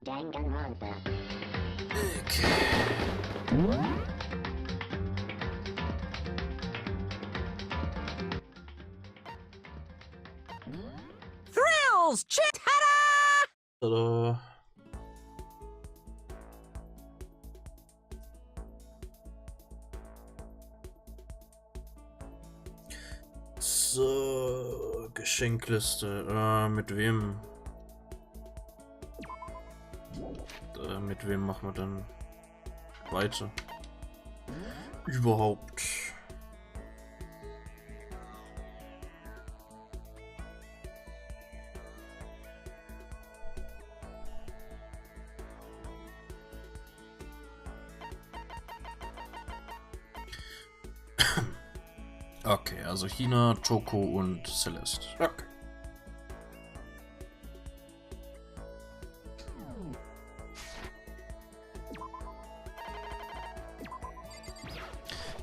Danganronpa. Okay. Thrills! Ta-da! Tada. So, Geschenkliste. Mit wem? Mit wem machen wir dann weiter? Überhaupt. Okay, also China, Choco und Celeste. Okay.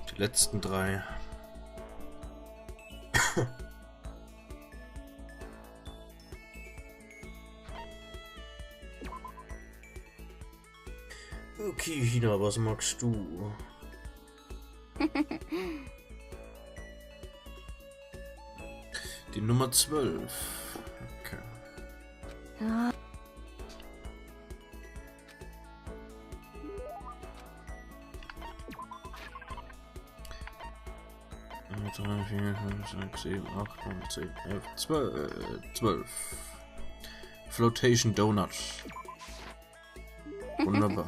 Die letzten drei. Okay, China, was magst du? Die Nummer 12. Okay. Ja. Eins, 3, 4, 5, 6, 7, 8, 9, 10, 11, 12. Flotation Donut. Wunderbar.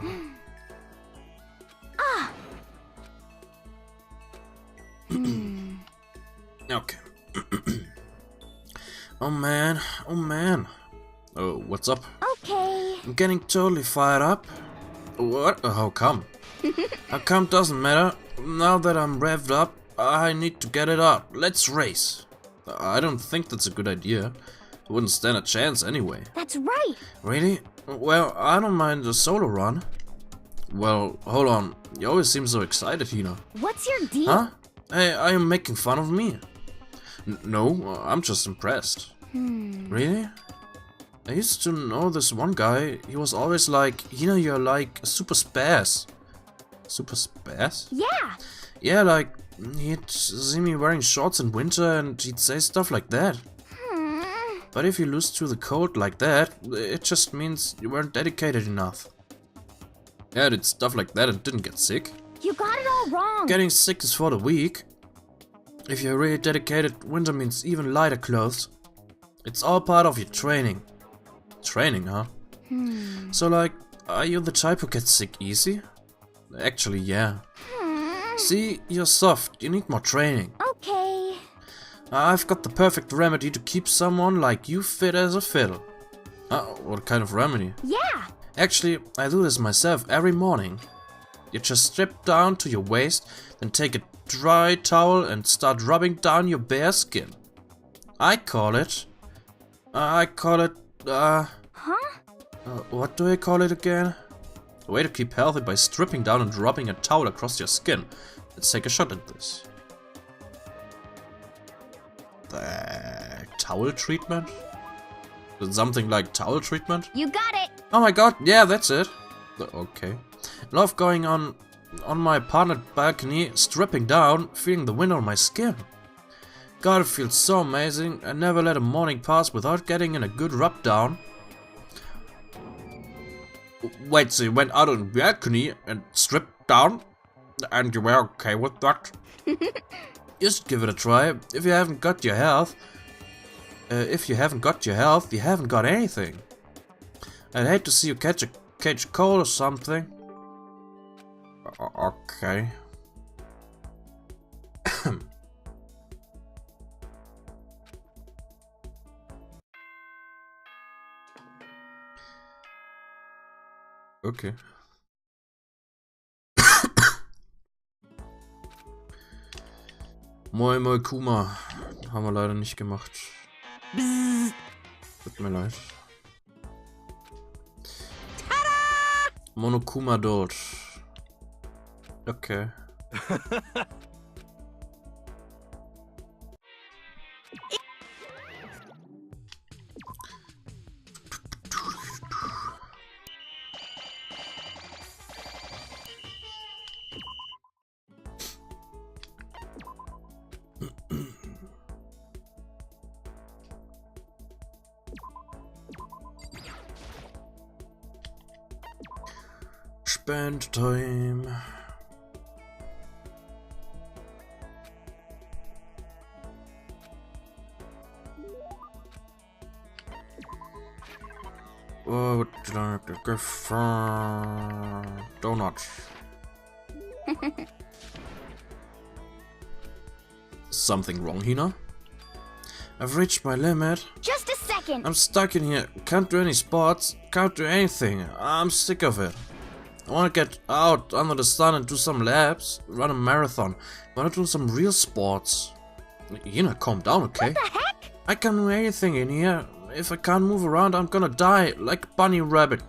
Okay. Oh man, oh man. Oh, what's up? Okay. I'm getting totally fired up. What? How come? How come doesn't matter. Now that I'm revved up, I need to get it out. Let's race. I don't think that's a good idea. I wouldn't stand a chance anyway. That's right. Really? Well, I don't mind a solo run. Well, hold on. You always seem so excited, Hina. What's your deal? Huh? Hey, are you making fun of me? No, I'm just impressed. Really? I used to know this one guy. He was always like, Hina, you're like a super spaz. Super spaz? Yeah. Yeah, like, he'd see me wearing shorts in winter and he'd say stuff like that. But if you lose to the cold like that, it just means you weren't dedicated enough. Yeah, I did stuff like that and didn't get sick. You got it all wrong. Getting sick is for the weak. If you're really dedicated, winter means even lighter clothes. It's all part of your training. Training, huh? So like, are you the type who gets sick easy? Actually, yeah. See, you're soft, you need more training. Okay. I've got the perfect remedy to keep someone like you fit as a fiddle. What kind of remedy? Yeah. Actually, I do this myself every morning. You just strip down to your waist, then take a dry towel and start rubbing down your bare skin. I call it... Huh? What do I call it again? A way to keep healthy by stripping down and rubbing a towel across your skin. Let's take a shot at this. The towel treatment? Is it something like towel treatment? You got it. Oh my god, yeah, that's it. Okay. Love going on my apartment balcony, stripping down, feeling the wind on my skin. God, it feels so amazing. I never let a morning pass without getting in a good rub down. Wait, so you went out on the balcony and stripped down? And you were okay with that? Just give it a try. If you haven't got your health, you haven't got anything. I'd hate to see you catch a cold or something. Okay. Okay. Moin Moin Kuma. Haben wir leider nicht gemacht. Tut mir leid. Monokuma dort. Okay. Spend time. What did I have to go for? Donuts. Something wrong, Hina? I've reached my limit. Just a second. I'm stuck in here. Can't do any sports. Can't do anything. I'm sick of it. I want to get out under the sun and do some laps. Run a marathon. I want to do some real sports. Hina, calm down, okay? What the heck? I can do anything in here. If I can't move around, I'm gonna die like a bunny rabbit.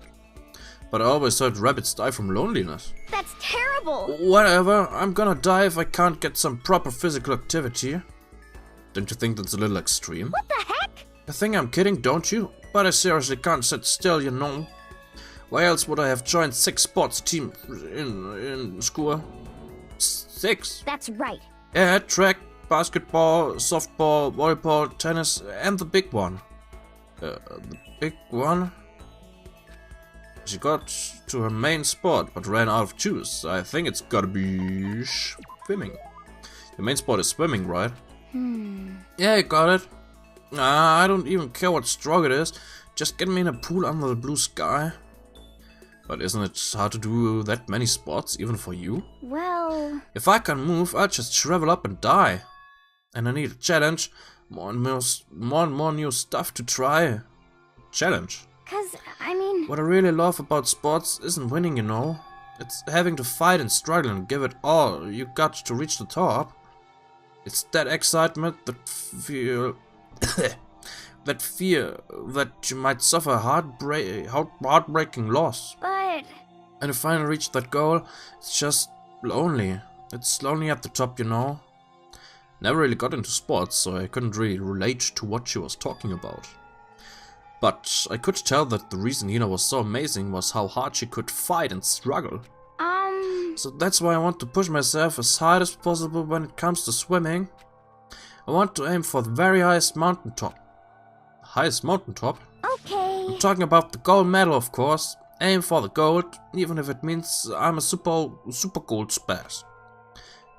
But I always heard rabbits die from loneliness. That's terrible. Whatever, I'm gonna die if I can't get some proper physical activity. Don't you think that's a little extreme? What the heck? You think I'm kidding, don't you? But I seriously can't sit still, you know. Why else would I have joined 6 sports teams in school? 6? That's right. Yeah, track, basketball, softball, volleyball, tennis, and the big one. The big one? She got to her main sport, but ran out of juice. I think it's gotta be swimming. Your main sport is swimming, right? Yeah, you got it. I don't even care what stroke it is. Just get me in a pool under the blue sky. But isn't it hard to do that many sports, even for you? Well... If I can move, I'll just shrivel up and die. And I need a challenge. More and more new stuff to try. Challenge. 'Cause, I mean... What I really love about sports isn't winning, you know. It's having to fight and struggle and give it all you got to reach the top. It's that excitement, that fear... that fear that you might suffer a heartbreaking loss. But... And to finally reach that goal, it's just lonely. It's lonely at the top, you know. Never really got into sports, so I couldn't really relate to what she was talking about. But I could tell that the reason Hina was so amazing was how hard she could fight and struggle. So that's why I want to push myself as hard as possible when it comes to swimming. I want to aim for the very highest mountaintop. Highest mountaintop? Okay. I'm talking about the gold medal, of course. Aim for the gold, even if it means I'm a super gold spaz.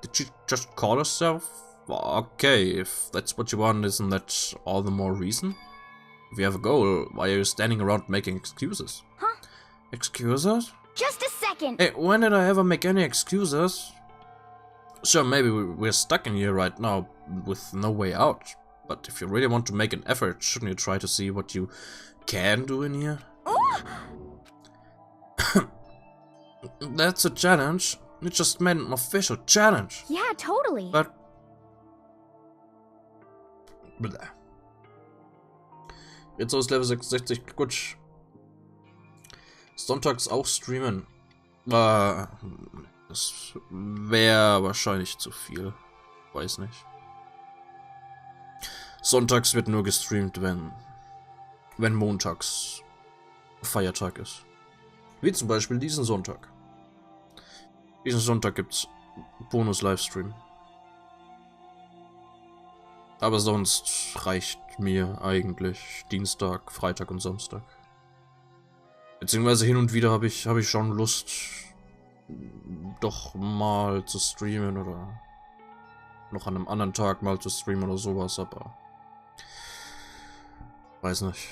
Did you just call herself? Okay, if that's what you want, isn't that all the more reason? If you have a goal, why are you standing around making excuses? Huh? Excuses? Just a second. Hey, when did I ever make any excuses? Sure, maybe we're stuck in here right now with no way out. But if you really want to make an effort, shouldn't you try to see what you can do in here? That's a challenge. You just made an official challenge. Yeah, totally. But... Blah. Jetzt aus Level 66, gut. Sonntags auch streamen. Das wäre wahrscheinlich zu viel. Weiß nicht. Sonntags wird nur gestreamt, wenn montags Feiertag ist. Wie zum Beispiel diesen Sonntag. Diesen Sonntag gibt's Bonus-Livestream. Aber sonst reicht mir eigentlich Dienstag, Freitag und Samstag. Beziehungsweise hin und wieder habe ich schon Lust, doch mal zu streamen oder noch an einem anderen Tag mal zu streamen oder sowas, aber weiß nicht.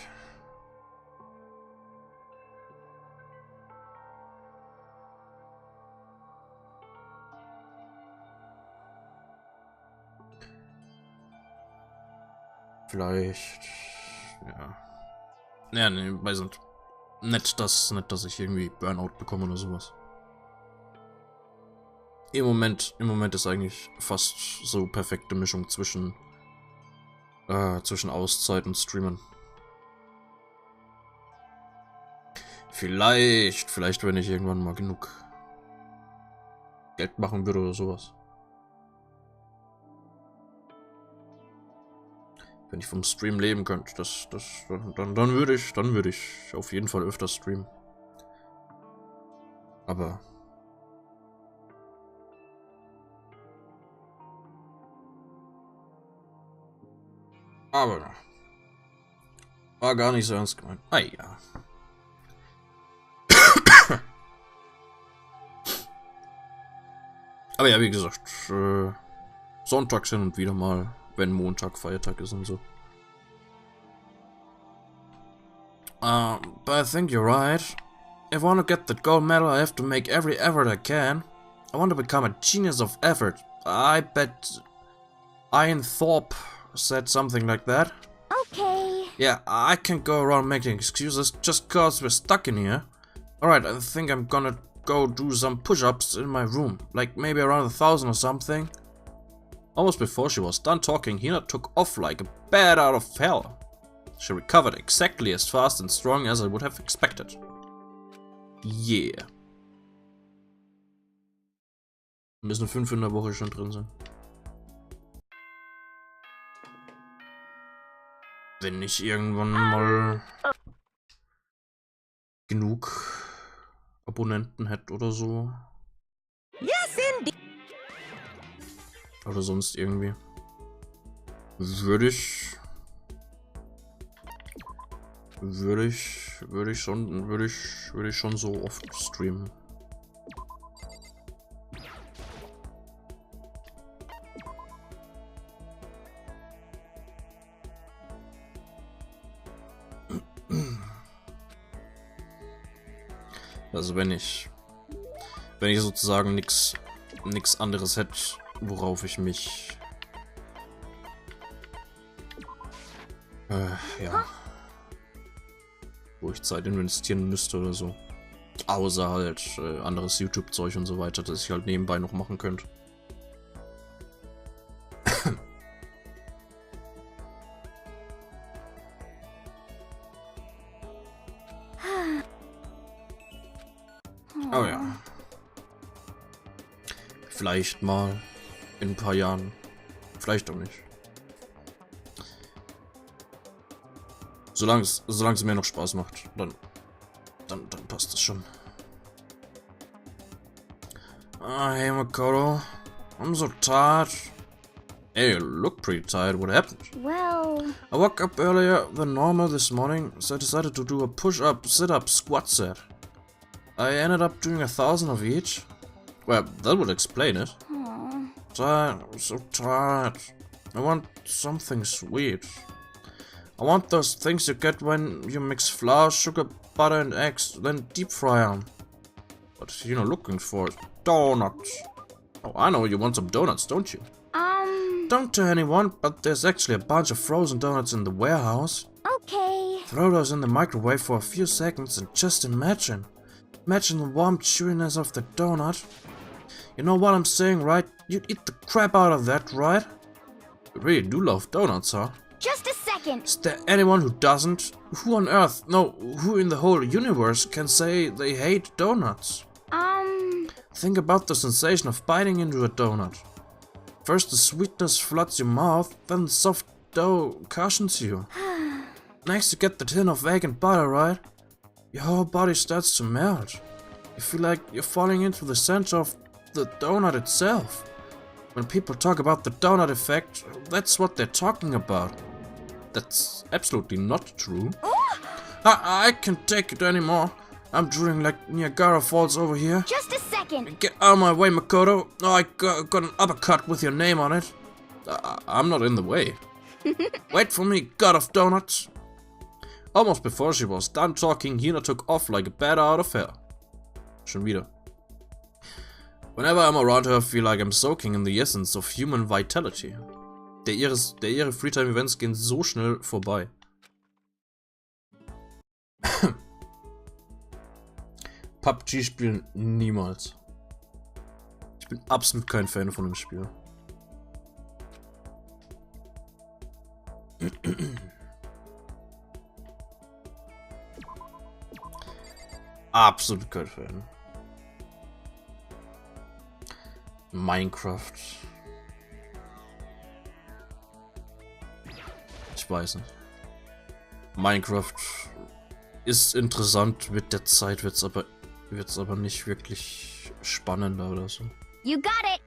Vielleicht, ja. Ja, nee, weiß nicht. Nicht, dass ich irgendwie Burnout bekomme oder sowas. Im Moment ist eigentlich fast so perfekte Mischung zwischen Auszeit und Streamen. Vielleicht, wenn ich irgendwann mal genug Geld machen würde oder sowas. Wenn ich vom Stream leben könnte, dann würde ich auf jeden Fall öfter streamen. Aber war gar nicht so ernst gemeint. Ah ja. Aber ja, wie gesagt, sonntags hin und wieder mal, wenn Montag Feiertag ist und so. But I think you're right. If I want to get that gold medal, I have to make every effort I can. I want to become a genius of effort. I bet Ian Thorpe said something like that. Okay. Yeah, I can't go around making excuses just cause we're stuck in here. Alright, I think I'm gonna go do some push-ups in my room. Like maybe around 1,000 or something. Almost before she was done talking, Hina took off like a bat out of hell. She recovered exactly as fast and strong as I would have expected. Yeah. Müssen 5 in der Woche schon drin sein. Wenn ich irgendwann mal genug Abonnenten hätte oder so. Yes, indeed. Oder sonst irgendwie. Würde ich schon so oft streamen. Also wenn ich sozusagen nix anderes hätte, worauf ich mich ja, wo ich Zeit investieren müsste oder so. Außer halt anderes YouTube-Zeug und so weiter, das ich halt nebenbei noch machen könnte. Oh ja. Vielleicht mal in ein paar Jahren. Vielleicht auch nicht. Solange es mir noch Spaß macht, dann passt es schon. Ah, hey Makoto. I'm so tired. Hey, you look pretty tired. What happened? Well... I woke up earlier than normal this morning, so I decided to do a push-up, sit-up, squat set. I ended up doing 1,000 of each. Well, that would explain it. Tired, I'm so tired. I want something sweet. I want those things you get when you mix flour, sugar, butter and eggs, then deep fry them. What you're looking for is donuts. Oh, I know you want some donuts, don't you? Don't tell anyone, but there's actually a bunch of frozen donuts in the warehouse. Okay. Throw those in the microwave for a few seconds and just imagine. Imagine the warm chewiness of the donut. You know what I'm saying, right? You'd eat the crap out of that, right? You really do love donuts, huh? Just a second. Is there anyone who doesn't? Who on earth, no, who in the whole universe can say they hate donuts? Think about the sensation of biting into a donut. First the sweetness floods your mouth, then the soft dough cushions you. Next you get the tin of egg and butter, right? Your whole body starts to melt. You feel like you're falling into the center of the donut itself. When people talk about the donut effect, that's what they're talking about. That's absolutely not true. I can't take it anymore. I'm drooling like Niagara Falls over here. Just a second. Get out of my way, Makoto. Oh, I got an uppercut with your name on it. I'm not in the way. Wait for me, god of donuts. Almost before she was done talking, Hina took off like a bat out of hell. Schon wieder. Whenever I'm around her, I feel like I'm soaking in the essence of human vitality. Ihre Freetime-Events gehen so schnell vorbei. PUBG spielen niemals. Ich bin absolut kein Fan von dem Spiel. Absolut kein Fan. Minecraft. Ich weiß nicht. Minecraft ist interessant, mit der Zeit wird's aber nicht wirklich spannender oder so. You got it.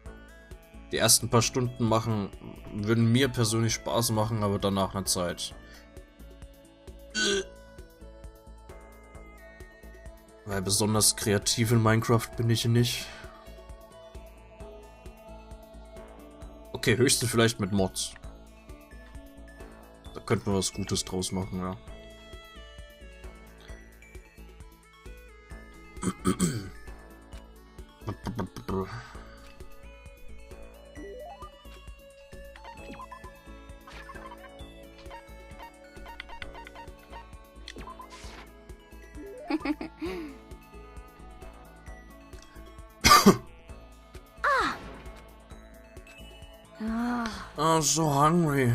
Die ersten paar Stunden würden mir persönlich Spaß machen, aber danach eine Zeit. Weil besonders kreativ in Minecraft bin ich nicht. Okay, höchstens vielleicht mit Mods. Da könnten wir was Gutes draus machen, ja. I'm so hungry.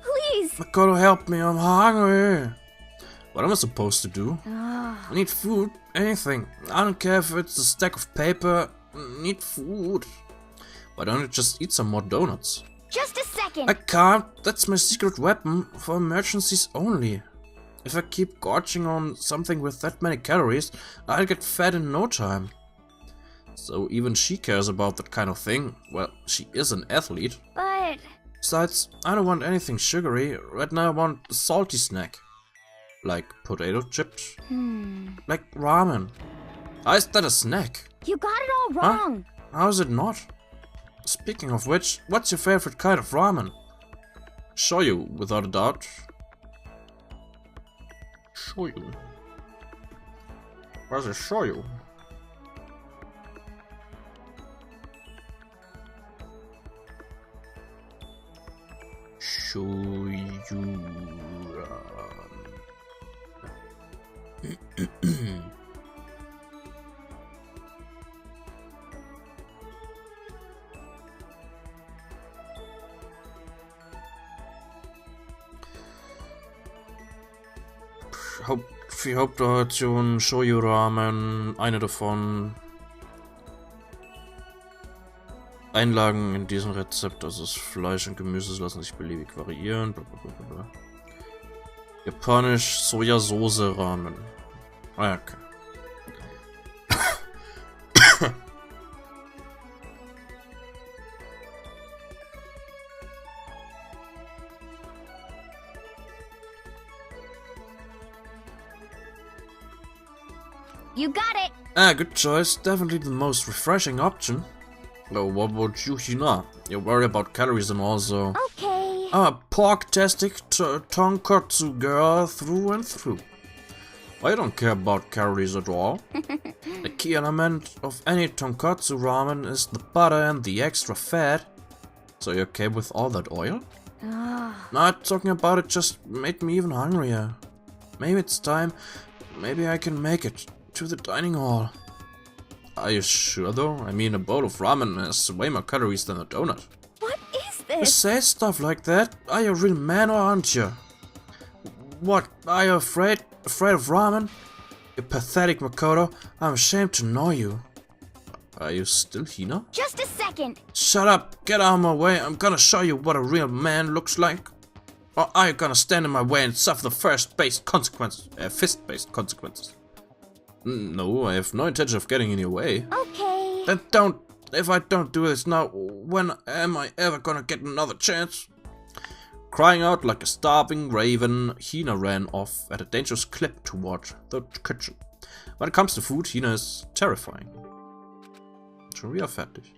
Please. Makoto, help me, I'm hungry. What am I supposed to do? I need food, anything. I don't care if it's a stack of paper. I need food. Why don't you just eat some more donuts? Just a second. I can't. That's my secret weapon for emergencies only. If I keep gorging on something with that many calories, I'll get fat in no time. So even she cares about that kind of thing. Well, she is an athlete. But... Besides, I don't want anything sugary. Right now I want a salty snack. Like potato chips. Like ramen. How is that a snack? You got it all wrong. Huh? How is it not? Speaking of which, what's your favorite kind of ramen? Shoyu, without a doubt. Shoyu. Where's the shoyu? Shoyu. Vier Hauptvarietionen, Shoyu Ramen, eine davon. Einlagen in diesem Rezept, also das Fleisch und Gemüse lassen sich beliebig variieren. Blablabla. Japanisch Sojasauce Ramen. Ah, okay. You got it. Ah, good choice. Definitely the most refreshing option. Oh, what about you, Hina? You worry about calories and all, so... Okay. Ah, pork-tastic tonkotsu girl through and through. I don't care about calories at all. The key element of any tonkotsu ramen is the butter and the extra fat. So you okay with all that oil? Not talking about it just made me even hungrier. Maybe it's time. Maybe I can make it to the dining hall. Are you sure though? I mean, a bowl of ramen has way more calories than a donut. What is You this? say stuff like that? Are you a real man or aren't you? What? Are you afraid? Afraid of ramen? You pathetic Makoto. I'm ashamed to know you. Are you still Hina? Just a second. Shut up! Get out of my way! I'm gonna show you what a real man looks like. Or are you gonna stand in my way and suffer the fist-based consequences? No, I have no intention of getting in your way. Okay. Then don't. If I don't do this now, when am I ever gonna get another chance? Crying out like a starving raven, Hina ran off at a dangerous clip toward the kitchen. When it comes to food, Hina is terrifying. Schon wieder fertig.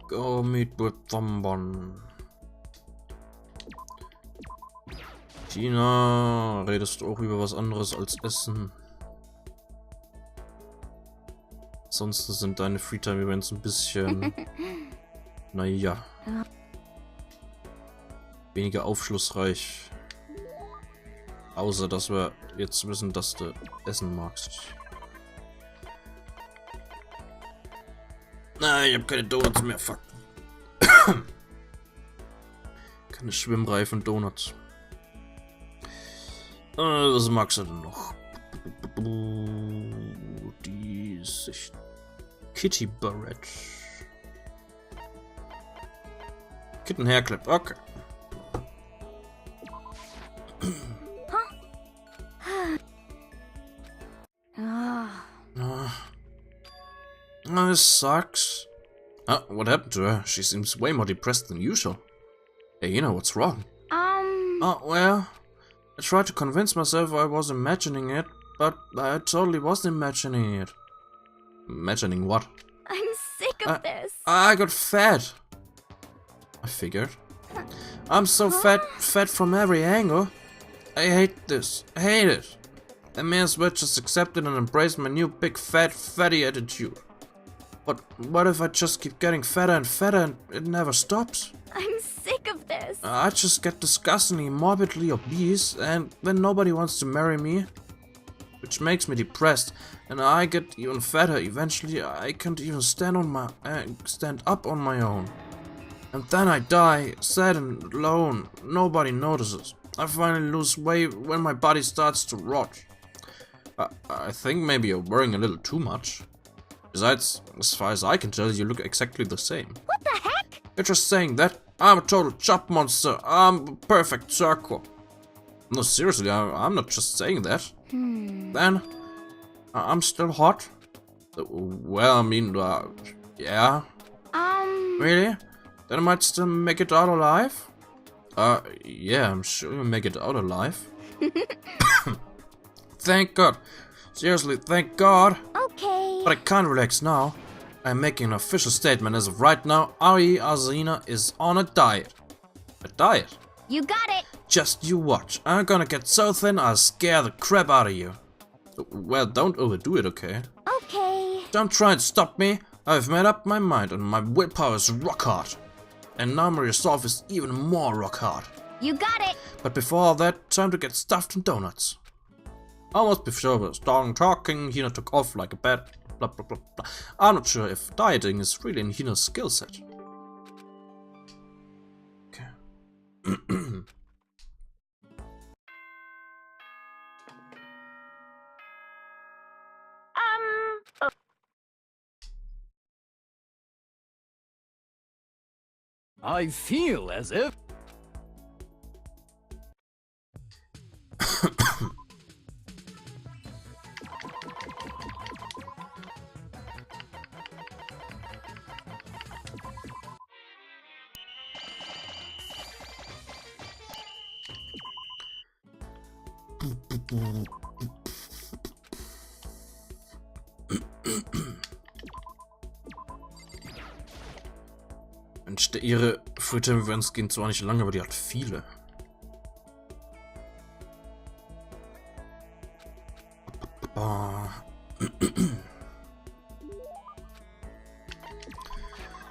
Go meet with someone. Tina, redest du auch über was anderes als Essen? Sonst sind deine Freetime-Events ein bisschen, naja, weniger aufschlussreich. Außer, dass wir jetzt wissen, dass du essen magst. Nein, ich hab keine Donuts mehr, fuck. Keine Schwimmreifen Donuts. Was magst du denn noch? Die Sicht. Kitty Barrett. Kitten Hairclip, okay. This sucks. What happened to her? She seems way more depressed than usual. Hey, you know what's wrong? Oh, well, I tried to convince myself I was imagining it, but I totally wasn't imagining it. Imagining what? I'm sick of this. I got fat. I figured. I'm so fat from every angle. I hate this. I hate it. I may as well just accept it and embrace my new big fatty attitude. But what if I just keep getting fatter and fatter and it never stops? I'm sick of this. I just get disgustingly morbidly obese and then nobody wants to marry me. Which makes me depressed, and I get even fatter. Eventually I can't even stand up on my own. And then I die, sad and alone. Nobody notices. I finally lose weight when my body starts to rot. I think maybe you're worrying a little too much. Besides, as far as I can tell, you look exactly the same. What the heck? You're just saying that. I'm a total chop monster. I'm a perfect circle. No, seriously, I'm not just saying that. Then, I'm still hot? Well, I mean, yeah. Really? Then I might still make it out alive? Yeah, I'm sure you'll make it out alive. Thank God. Seriously, thank God. Okay. But I can't relax now. I'm making an official statement as of right now. Ari Arzina is on a diet. A diet? You got it. Just you watch. I'm gonna get so thin I'll scare the crap out of you. Well, don't overdo it, okay? Okay. Don't try and stop me. I've made up my mind and my willpower is rock hard. And now my resolve is even more rock hard. You got it. But before all that, time to get stuffed in donuts. Almost before we started talking, Hina took off like a bat. Blah blah blah blah. I'm not sure if dieting is really in Hina's skill set. Okay. I feel as if... Mensch, ihre Free-Time-Events gehen zwar nicht lange, aber die hat viele.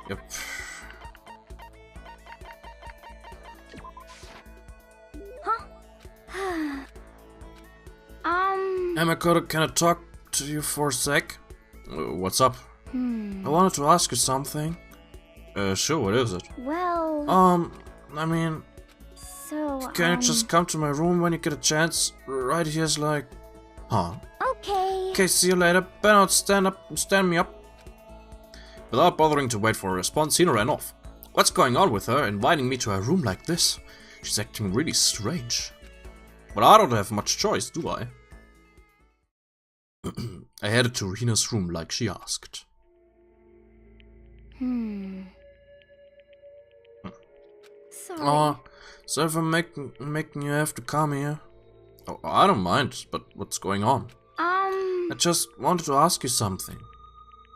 Yep. Hey Makoto, can I talk to you for a sec? What's up? I wanted to ask you something. Sure, what is it? Well... I mean... So, Can you just come to my room when you get a chance? Right here's like... Huh? Okay. Okay, see you later. Ben out, stand me up. Without bothering to wait for a response, Hina ran off. What's going on with her, inviting me to her room like this? She's acting really strange. But I don't have much choice, do I? I headed to Hina's room like she asked. Sorry. So if I'm making you have to come here? Oh, I don't mind, but what's going on? I just wanted to ask you something.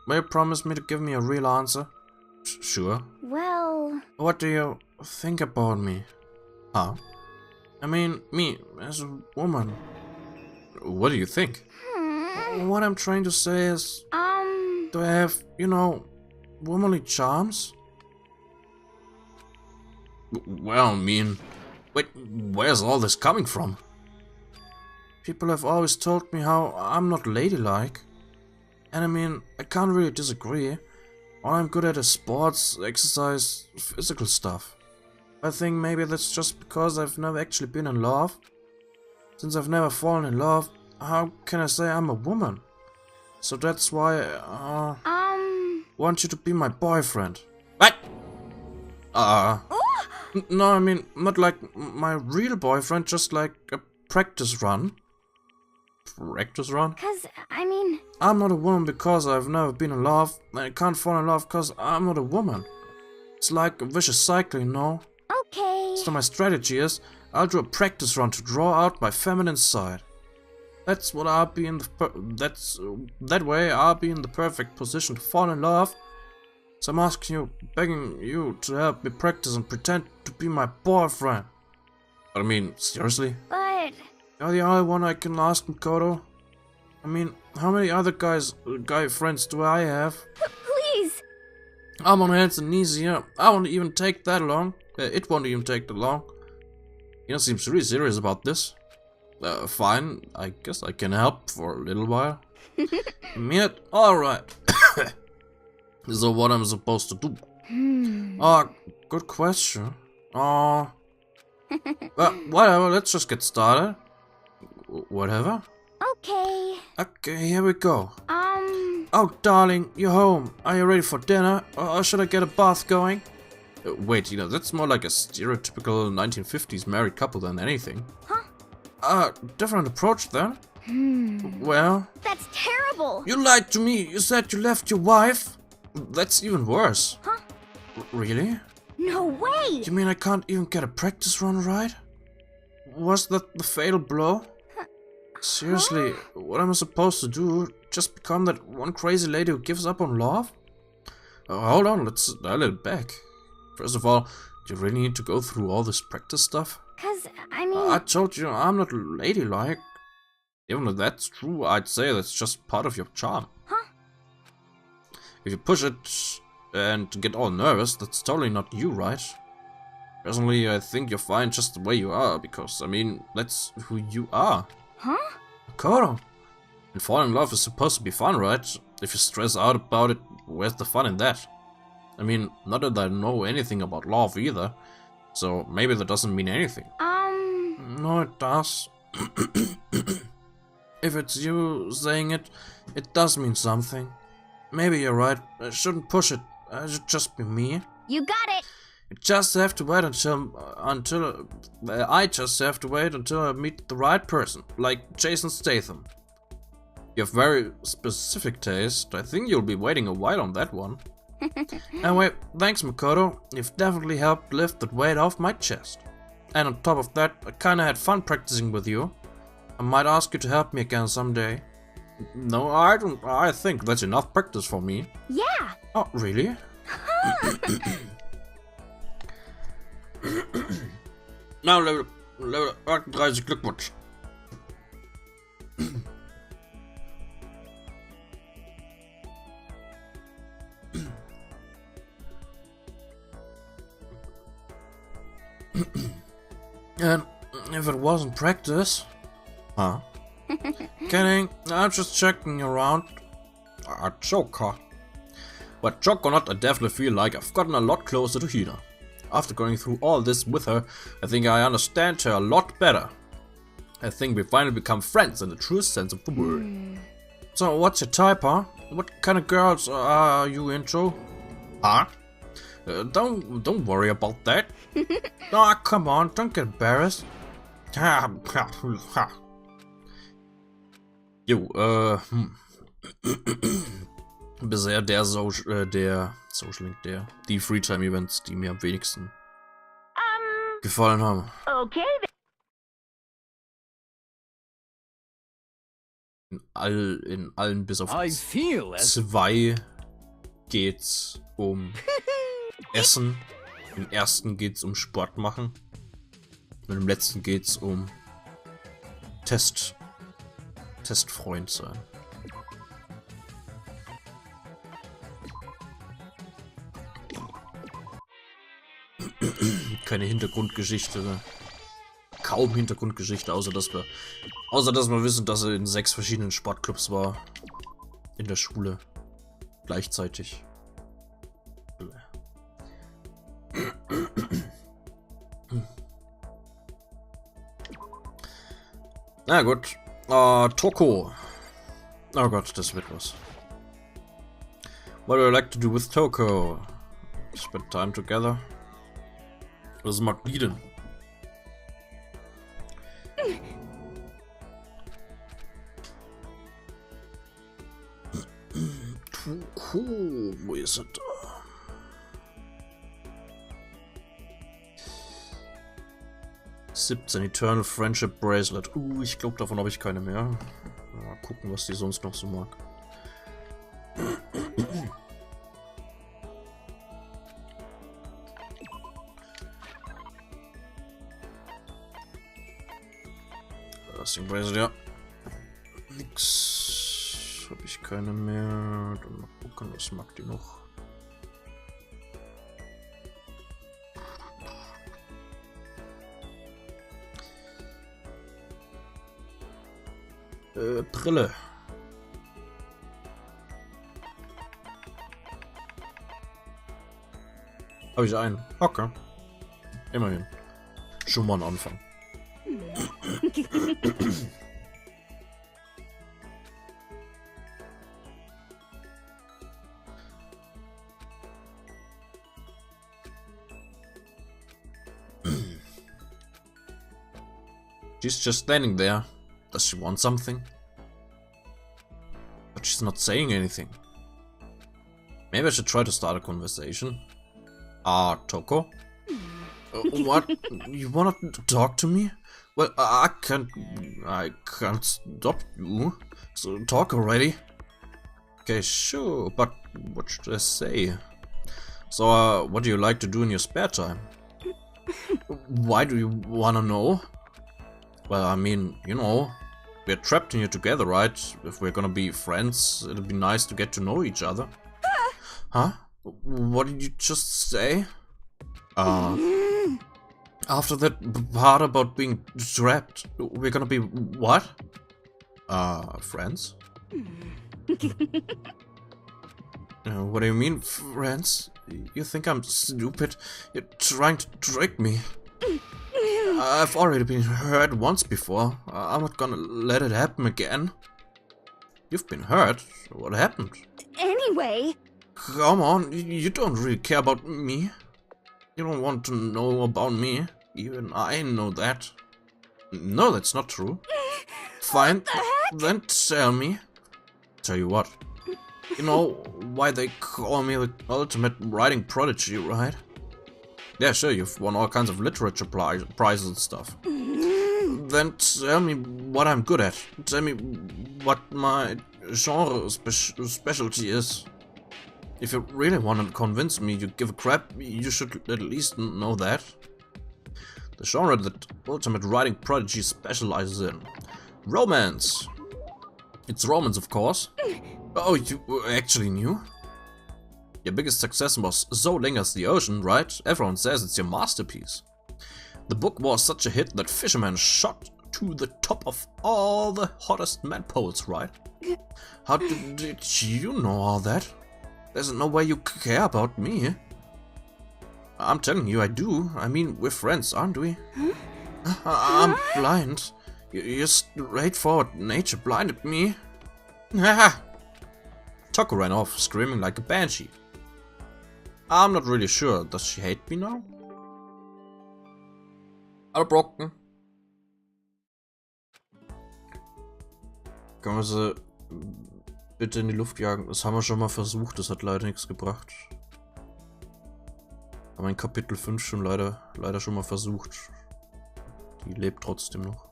Will you promise me to give me a real answer? Sure. Well... What do you think about me? Huh? I mean, me, as a woman. What do you think? What I'm trying to say is... Do I have, you know, womanly charms? Well, I mean... Wait, where's all this coming from? People have always told me how I'm not ladylike. And I mean, I can't really disagree. All I'm good at is sports, exercise, physical stuff. I think maybe that's just because I've never actually been in love. Since I've never fallen in love, how can I say I'm a woman? So that's why I want you to be my boyfriend. What? No, I mean, not like my real boyfriend, just like a practice run. practice run? Cause, I mean... I'm not a woman because I've never been in love, and I can't fall in love because I'm not a woman. It's like a vicious cycle, you know? Okay. So my strategy is, I'll do a practice run to draw out my feminine side. That's what I'll be in the that way I'll be in the perfect position to fall in love. So I'm asking you, begging you to help me practice and pretend to be my boyfriend. I mean, seriously? But... You're the only one I can ask, Makoto. I mean, how many other guy friends do I have? Please! I'm on hands and knees here. I won't even take that long. It won't even take that long. You don't seem really serious about this. Fine, I guess I can help for a little while. Yet, alright. So what am I supposed to do? Good question. Well, whatever, let's just get started. Whatever. Okay. Okay, here we go. Oh, darling, you're home. Are you ready for dinner? Or should I get a bath going? Wait, you know, that's more like a stereotypical 1950s married couple than anything. Huh? Different approach then? Well... That's terrible! You lied to me! You said you left your wife? That's even worse. Huh? Really? No way! You mean I can't even get a practice run right? Was that the fatal blow? Seriously, what am I supposed to do? Just become that one crazy lady who gives up on love? Hold on, let's dial it back. First of all, do you really need to go through all this practice stuff? Cause, I mean... I told you, I'm not ladylike. Even if that's true, I'd say that's just part of your charm. Huh? If you push it and get all nervous, that's totally not you, right? Personally, I think you're fine just the way you are, because, I mean, that's who you are. Huh? Makoto! And falling in love is supposed to be fun, right? If you stress out about it, where's the fun in that? I mean, not that I know anything about love either, so maybe that doesn't mean anything. No, it does. If it's you saying it, it does mean something. Maybe you're right, I shouldn't push it, I should just be me. You got it! You just have to wait I just have to wait until I meet the right person, like Jason Statham. You have very specific taste. I think you'll be waiting a while on that one. Anyway, thanks Makoto. You've definitely helped lift that weight off my chest. And on top of that, I kinda had fun practicing with you. I might ask you to help me again someday. No, I don't. I think that's enough practice for me. Yeah! Oh, really? Na, Level 38, Glückwunsch. And if it wasn't practice... Huh? Kidding, I'm just checking around. Joker. But joke or not, I definitely feel like I've gotten a lot closer to Hina. After going through all this with her, I think I understand her a lot better. I think we finally become friends in the truest sense of the word. So, what's your type, huh? What kind of girls are you into? Huh? Don't worry about that. Oh, come on, don't get embarrassed. Jo, bisher die Freetime-Events, die mir am wenigsten gefallen haben. Okay. In allen bis auf I feel as 2 geht's um Essen. Im ersten geht's um Sport machen. Und im letzten geht's um Testfreund sein. Keine Hintergrundgeschichte, ne? Kaum Hintergrundgeschichte, außer dass wir wissen, dass er in 6 verschiedenen Sportclubs war. In der Schule. Gleichzeitig. Na gut. Toko. Oh Gott, das wird was. What do I like to do with Toko? Spend time together. Was mag die denn? 17 Eternal Friendship Bracelet. Ich glaube, davon habe ich keine mehr. Mal gucken, was die sonst noch so mag. Lasting Bracelet, ja. Nix. Habe ich keine mehr. Dann mal gucken, was mag die noch. Brille. Habe ich einen? Okay. Immerhin. Schon mal ein Anfang. She's just standing there. Does she want something? But she's not saying anything. Maybe I should try to start a conversation. Toko? What? You wanna talk to me? Well, I can't stop you. So talk already. Okay, sure, but what should I say? So, what do you like to do in your spare time? Why do you wanna know? Well, I mean, you know, we're trapped in here together, right? If we're gonna be friends, it'd be nice to get to know each other. Huh? What did you just say? After that part about being trapped, we're gonna be what? Friends? What do you mean, friends? You think I'm stupid? You're trying to trick me. I've already been hurt once before. I'm not gonna let it happen again. You've been hurt? What happened? Anyway. Come on, you don't really care about me. You don't want to know about me. Even I know that. No, that's not true. Fine, then tell me. Tell you what. You know why they call me the ultimate writing prodigy, right? Yeah, sure, you've won all kinds of literature prizes and stuff. Then tell me what I'm good at. Tell me what my genre specialty is. If you really want to convince me you give a crap, you should at least know that. The genre that ultimate writing prodigy specializes in. Romance. It's romance, of course. Oh, you actually knew? Your biggest success was So Lingers the Ocean, right? Everyone says it's your masterpiece. The book was such a hit that Fisherman shot to the top of all the hottest man poets, right? How did you know all that? There's no way you care about me. I'm telling you, I do. I mean, we're friends, aren't we? I'm blind. Your straightforward nature blinded me. Toko ran off, screaming like a banshee. I'm not really sure. Does she hate me now? Alle Brocken. Können wir sie bitte in die Luft jagen? Das haben wir schon mal versucht, das hat leider nichts gebracht. Aber in Kapitel 5 schon leider schon mal versucht. Die lebt trotzdem noch.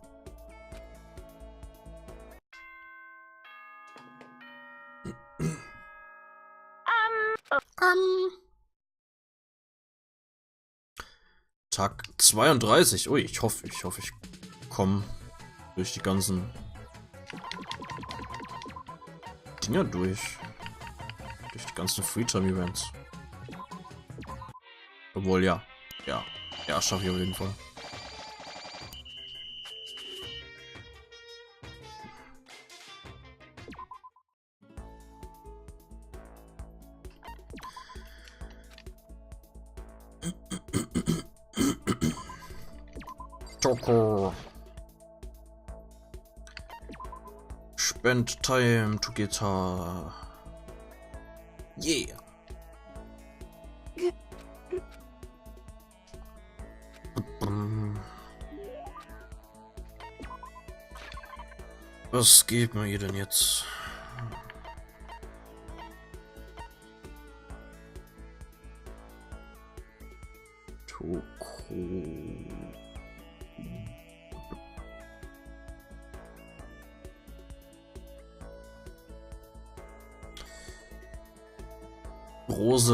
Tag 32. Ui, ich hoffe, ich komme durch die ganzen Dinger durch. Durch die ganzen Freetime-Events. Obwohl, ja, schaffe ich auf jeden Fall. Toko. Spend time to guitar. Yeah. Was geht mir hier denn jetzt? Toko. Rose.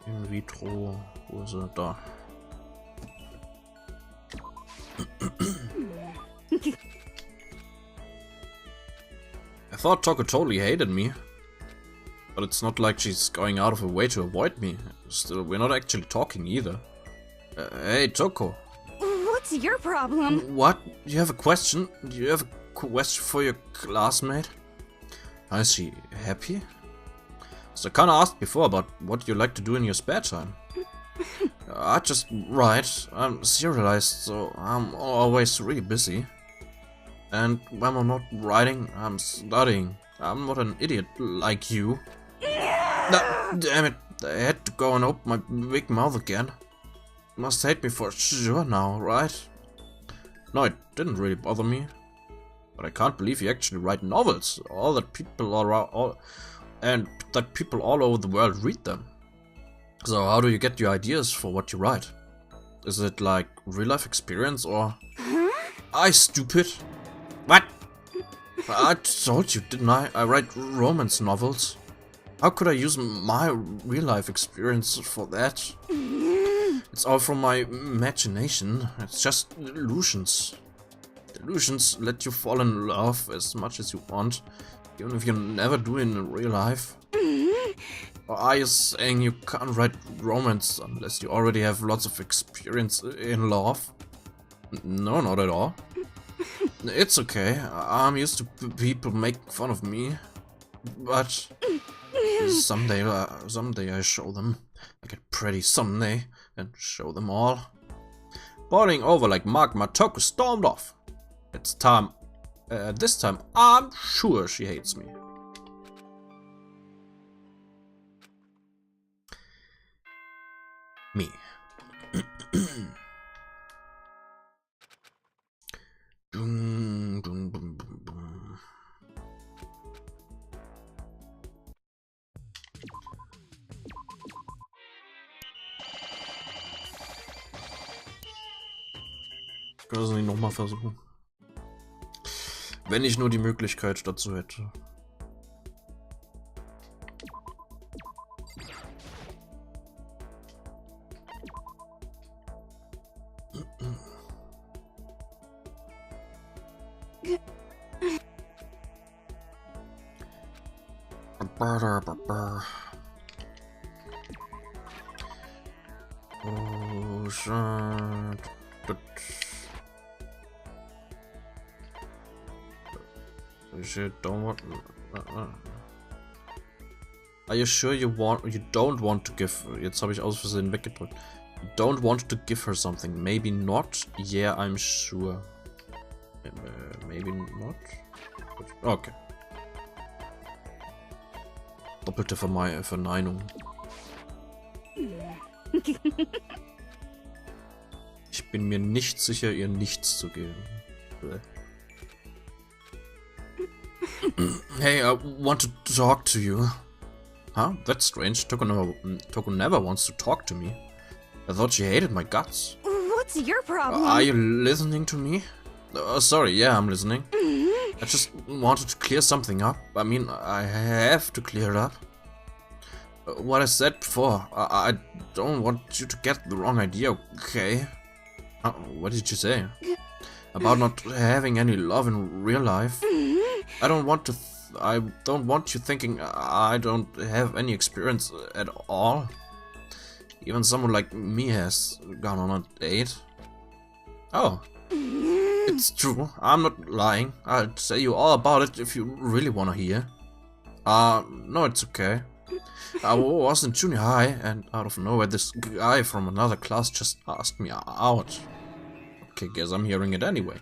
In vitro. Rose, da. I thought Toko totally hated me. But it's not like she's going out of her way to avoid me. Still, we're not actually talking either. Hey, Toko. What's your problem? What? You have a question? Do you have a question for your classmate? Is she happy? So I kinda asked before about what you like to do in your spare time. I just write. I'm serialized, so I'm always really busy. And when I'm not writing, I'm studying. I'm not an idiot like you. Damn it, I had to go and open my big mouth again. You must hate me for sure now, right? No, it didn't really bother me. But I can't believe you actually write novels. All that people all over the world read them. So how do you get your ideas for what you write? Is it like real life experience or... I stupid! What? I told you, didn't I? I write romance novels. How could I use my real life experience for that? It's all from my imagination. It's just illusions. Illusions let you fall in love as much as you want, even if you never do it in real life. Or are you saying you can't write romance unless you already have lots of experience in love? No, not at all. It's okay. I'm used to people make fun of me. But someday I show them. I get pretty someday and show them all. Boiling over like magma, Toko stormed off. It's time. This time, I'm sure she hates me. Me. Dum, dum, bum, bum, bum. Ich kann das nicht nochmal versuchen. Wenn ich nur die Möglichkeit dazu hätte. Oh, shit. Don't want. Are you sure you don't want to give? Jetzt habe ich aus Versehen weggedrückt. You don't want to give her something. Maybe not. Yeah, I'm sure. Maybe not. Okay. Doppelte Verneinung. Ich bin mir nicht sicher, ihr nichts zu geben. Hey, I want to talk to you. Huh? That's strange. Toko never wants to talk to me. I thought she hated my guts. What's your problem? Are you listening to me? Sorry, yeah, I'm listening. I just wanted to clear something up. I mean, I have to clear it up. What I said before, I don't want you to get the wrong idea, okay? What did you say? About not having any love in real life? I don't want you thinking I don't have any experience at all. Even someone like me has gone on a date. Oh. It's true. I'm not lying. I'll tell you all about it if you really want to hear. No, it's okay. I was in junior high, and out of nowhere this guy from another class just asked me out. Okay, guess I'm hearing it anyway.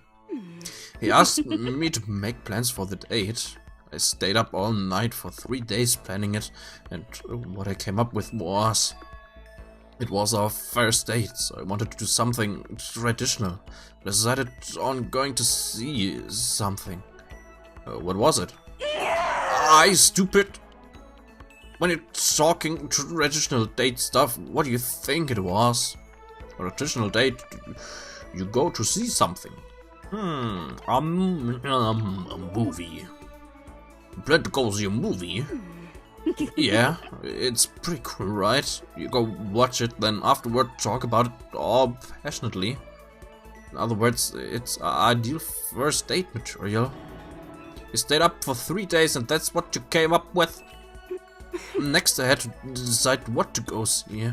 He asked me to make plans for the date. I stayed up all night for 3 days planning it, and what I came up with was... It was our first date, so I wanted to do something traditional. I decided on going to see something. What was it? I stupid! When you're talking traditional date stuff, what do you think it was? On a traditional date, you go to see something. A movie. You plan to go see a movie? Yeah, it's pretty cool, right? You go watch it, then afterward talk about it all passionately. In other words, it's ideal first date material. You stayed up for 3 days and that's what you came up with? Next I had to decide what to go see.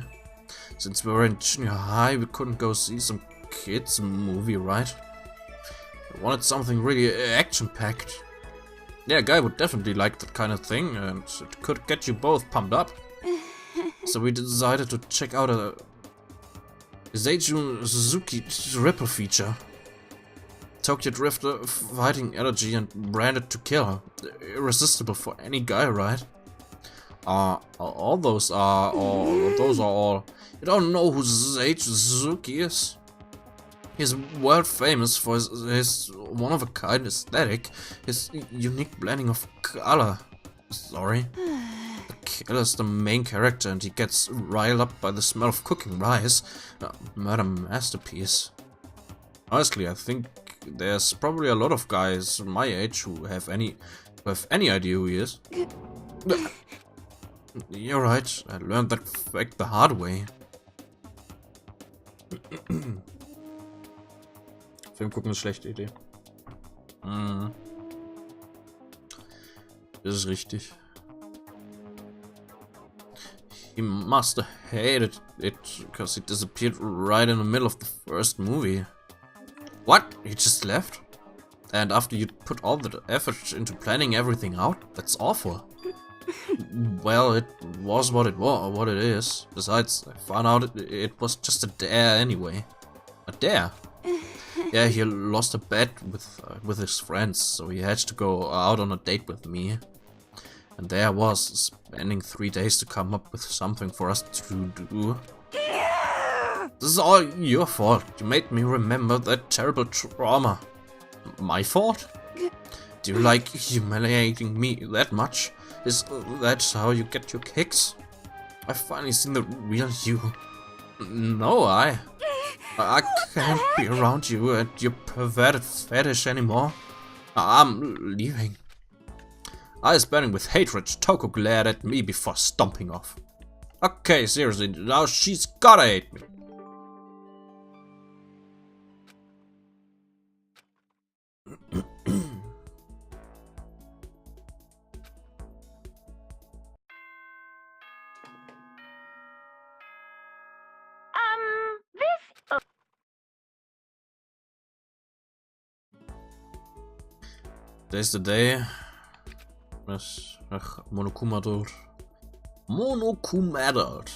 Since we were in junior high, we couldn't go see some kids movie, right? I wanted something really action-packed. Yeah, a guy would definitely like that kind of thing, and it could get you both pumped up. So we decided to check out a Seijun Suzuki Ripple feature. Tokyo Drifter, fighting energy and branded to kill. Irresistible for any guy, right? All those are all. You don't know who Seijun Suzuki is? He's world famous for his one-of-a-kind aesthetic, his unique blending of color. Sorry. The killer's the main character and he gets riled up by the smell of cooking rice. Murder masterpiece. Honestly, I think there's probably a lot of guys my age who have any idea who he is. You're right, I learned that fact the hard way. Film gucken ist eine schlechte Idee. Das ist richtig. He must have hated it because he disappeared right in the middle of the first movie. What? He just left? And after you put all the effort into planning everything out? That's awful. Well, it was what it is. Besides, I found out it was just a dare anyway. A dare? Yeah, he lost a bet with his friends, so he had to go out on a date with me. And there I was, spending 3 days to come up with something for us to do. This is all your fault. You made me remember that terrible trauma. My fault? Do you like humiliating me that much? Is that how you get your kicks? I've finally seen the real you. No, I can't be around you and your perverted fetish anymore. I'm leaving. Eyes burning with hatred, Toko glared at me before stomping off. Okay, seriously, now she's gotta hate me. Today's the day. Ach, Monokuma dort. Monokuma dort.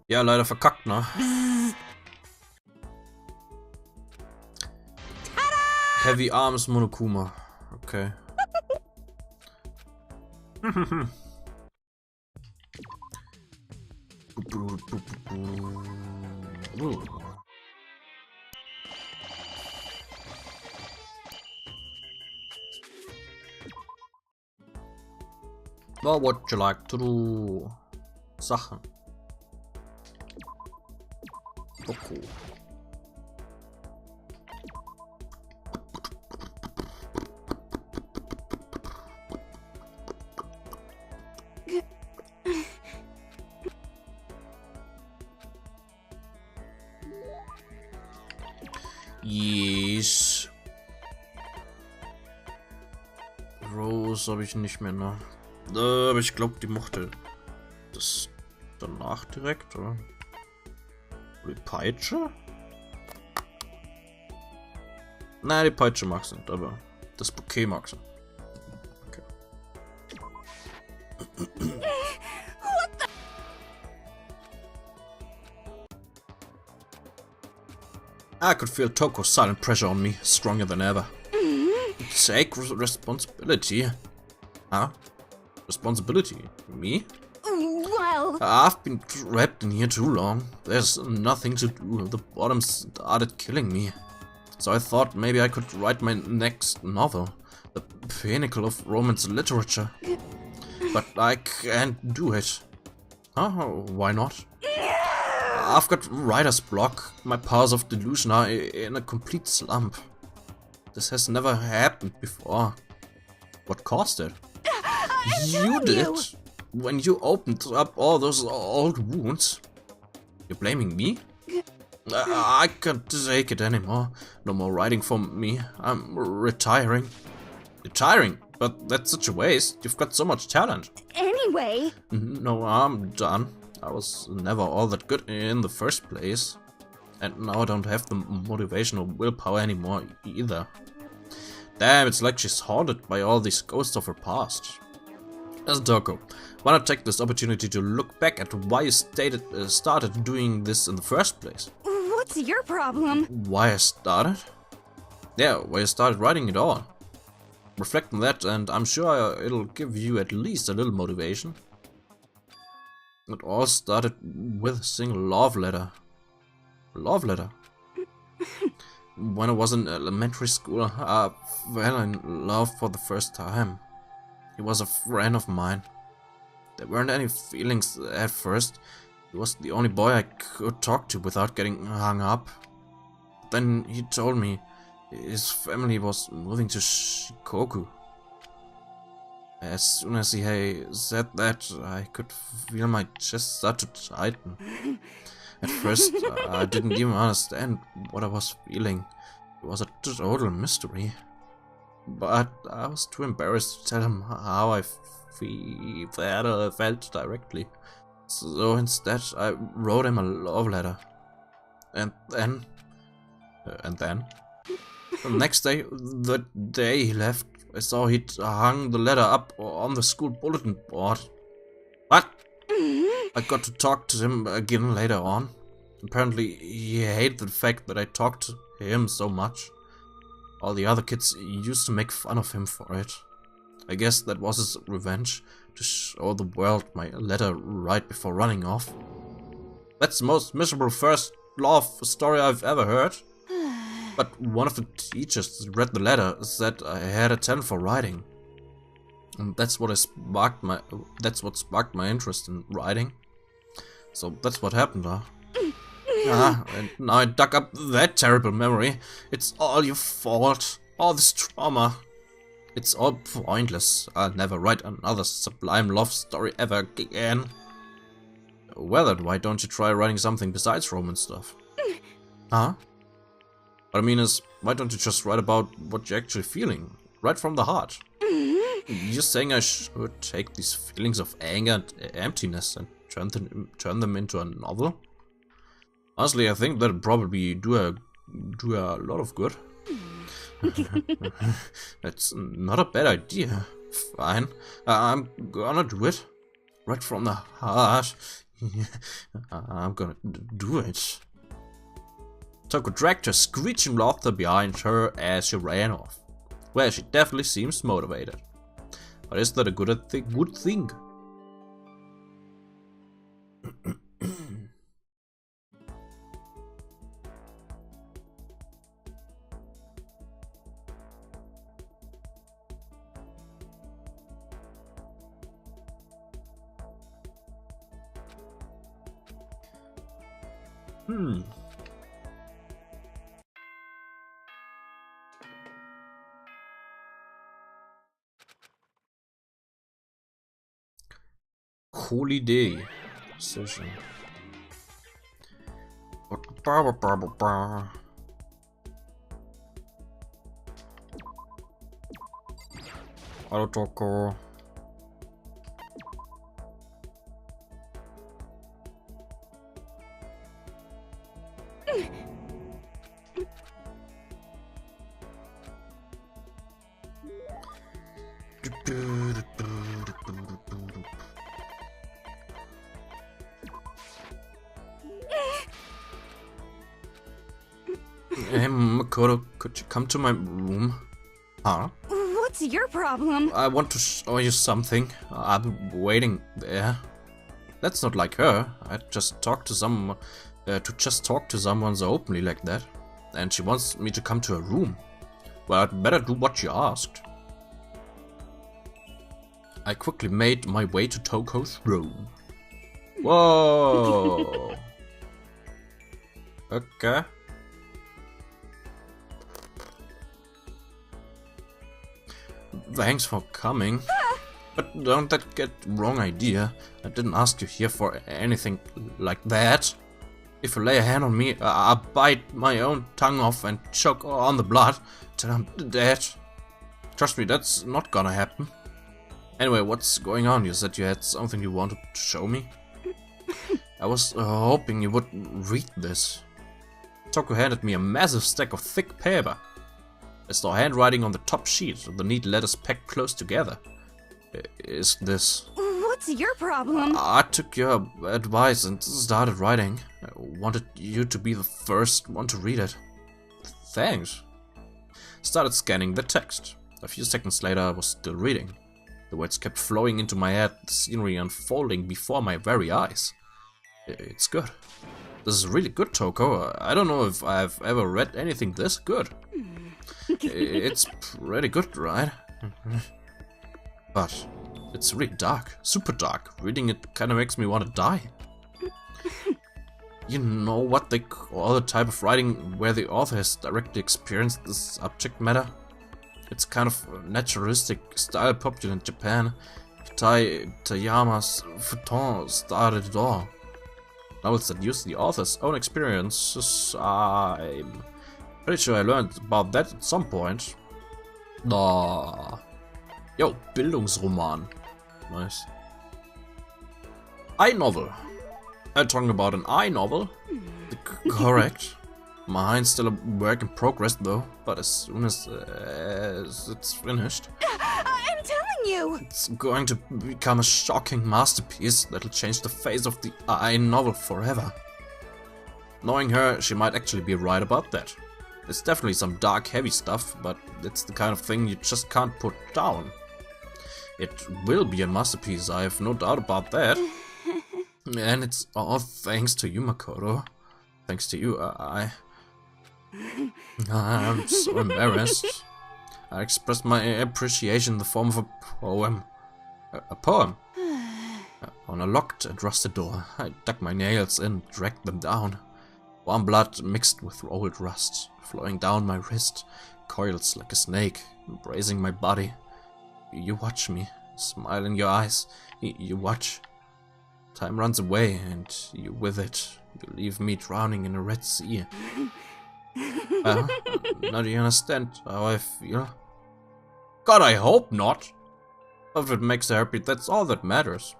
Ja, leider verkackt, ne? Heavy Arms Monokuma. Okay. Well, what you like to do? Sachen. Okay. Yes. Rose habe ich nicht mehr, ne? Aber ich glaube, die mochte das danach direkt, oder? Die Peitsche? Nein, die Peitsche mag sie nicht, aber das Bouquet mag sie. Okay. I could feel Toko's silent pressure on me, stronger than ever. Take responsibility. Huh? Responsibility? Me? Well... I've been trapped in here too long. There's nothing to do. The bottom started killing me. So I thought maybe I could write my next novel. The pinnacle of romance literature. But I can't do it. Huh? Why not? I've got writer's block. My powers of delusion are in a complete slump. This has never happened before. What caused it? You did. When you opened up all those old wounds. You're blaming me? I can't take it anymore. No more writing for me. I'm retiring. Retiring? But that's such a waste. You've got so much talent. Anyway. No, I'm done. I was never all that good in the first place. And now I don't have the motivation or willpower anymore either. Damn, it's like she's haunted by all these ghosts of her past. As Doko, why not take this opportunity to look back at why you started doing this in the first place? What's your problem? Why I started? Yeah, why I started writing it all. Reflect on that and I'm sure it'll give you at least a little motivation. It all started with a single love letter. Love letter? When I was in elementary school, I fell in love for the first time. He was a friend of mine. There weren't any feelings at first. He was the only boy I could talk to without getting hung up. Then he told me his family was moving to Shikoku. As soon as he said that, I could feel my chest start to tighten. At first, I didn't even understand what I was feeling. It was a total mystery. But I was too embarrassed to tell him how I felt directly. So instead, I wrote him a love letter. And then... The next day, the day he left, I saw he'd hung the letter up on the school bulletin board. What? I got to talk to him again later on. Apparently, he hated the fact that I talked to him so much. All the other kids used to make fun of him for it. I guess that was his revenge, to show the world my letter right before running off. That's the most miserable first love story I've ever heard. But one of the teachers read the letter, said I had a talent for writing. And that's what sparked my interest in writing. So that's what happened, huh? And now I dug up that terrible memory. It's all your fault. All this trauma. It's all pointless. I'll never write another sublime love story ever again. Well then, why don't you try writing something besides romance stuff? Huh? What I mean is, why don't you just write about what you're actually feeling? Right from the heart. You're saying I should take these feelings of anger and emptiness and turn them into a novel? Honestly, I think that'd probably do a lot of good. That's not a bad idea. Fine, I'm gonna do it. Right from the heart. I'm gonna do it. Toko dragged her screeching laughter behind her as she ran off. Well, she definitely seems motivated. But is that a good thing? Holiday session. Hello, Toko. Hey, Makoto, could you come to my room? Huh? What's your problem? I want to show you something. I've been waiting there. That's not like her. I just talk to someone so openly like that. And she wants me to come to her room. Well, I'd better do what she asked. I quickly made my way to Toko's room. Whoa! Okay. Thanks for coming. But don't that get wrong idea. I didn't ask you here for anything like that. If you lay a hand on me, I'll bite my own tongue off and choke on the blood till I'm dead. Trust me, that's not gonna happen. Anyway, what's going on? You said you had something you wanted to show me? I was hoping you would read this. Toko handed me a massive stack of thick paper. I saw handwriting on the top sheet, the neat letters packed close together. Is this... What's your problem? I took your advice and started writing. I wanted you to be the first one to read it. Thanks. Started scanning the text. A few seconds later I was still reading. The words kept flowing into my head, the scenery unfolding before my very eyes. It's good. This is really good, Toko. I don't know if I've ever read anything this good. It's pretty good, right? But it's really dark, super dark. Reading it kind of makes me want to die. You know what they call the type of writing where the author has directly experienced the subject matter? It's kind of naturalistic style popular in Japan. Tayama's Futon started it all. Novels that use the author's own experiences. I'm pretty sure I learned about that at some point. Yo, Bildungsroman. Nice. I-novel. I'm talking about an I-novel? Correct. Mine's still a work in progress though, but as soon as it's finished, I'm telling you! it's going to become a shocking masterpiece that'll change the face of the I-novel forever. Knowing her, she might actually be right about that. There's definitely some dark, heavy stuff, but it's the kind of thing you just can't put down. It will be a masterpiece, I have no doubt about that. And it's all thanks to you, Makoto. Thanks to you, I'm so embarrassed. I expressed my appreciation in the form of a poem. A poem? On a locked and rusted door, I dug my nails in, dragged them down. Warm blood mixed with old rust, flowing down my wrist, coils like a snake, embracing my body. You watch me, smile in your eyes, you watch. Time runs away, and you with it. You leave me drowning in a red sea. Well, now do you understand how I feel? God, I hope not. If it makes her happy, that's all that matters.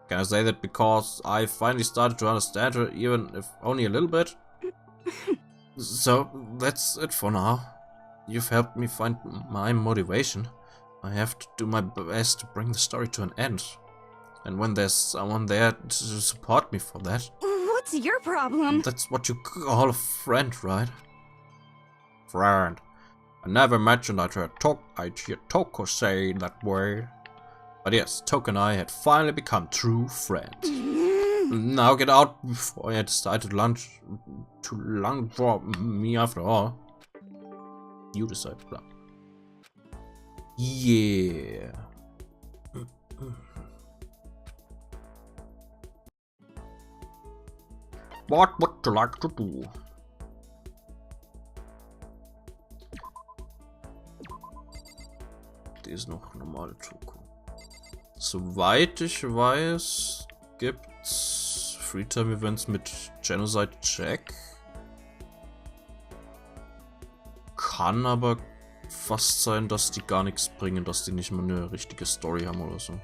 Can I say that because I finally started to understand her, even if only a little bit? So, that's it for now. You've helped me find my motivation. I have to do my best to bring the story to an end. And when there's someone there to support me for that... What's your problem? That's what you call a friend, right? Friend. I never mentioned I'd hear Toko say that word. But yes, Toko and I had finally become true friends. Now get out before I decide to lunch too long for me after all. You decide. Blah. Yeah. What would you like to do? Die ist noch normale Toko. Soweit ich weiß, gibt's Freetime-Events mit Genocide Jack. Kann aber fast sein, dass die gar nichts bringen, dass die nicht mal eine richtige Story haben oder so.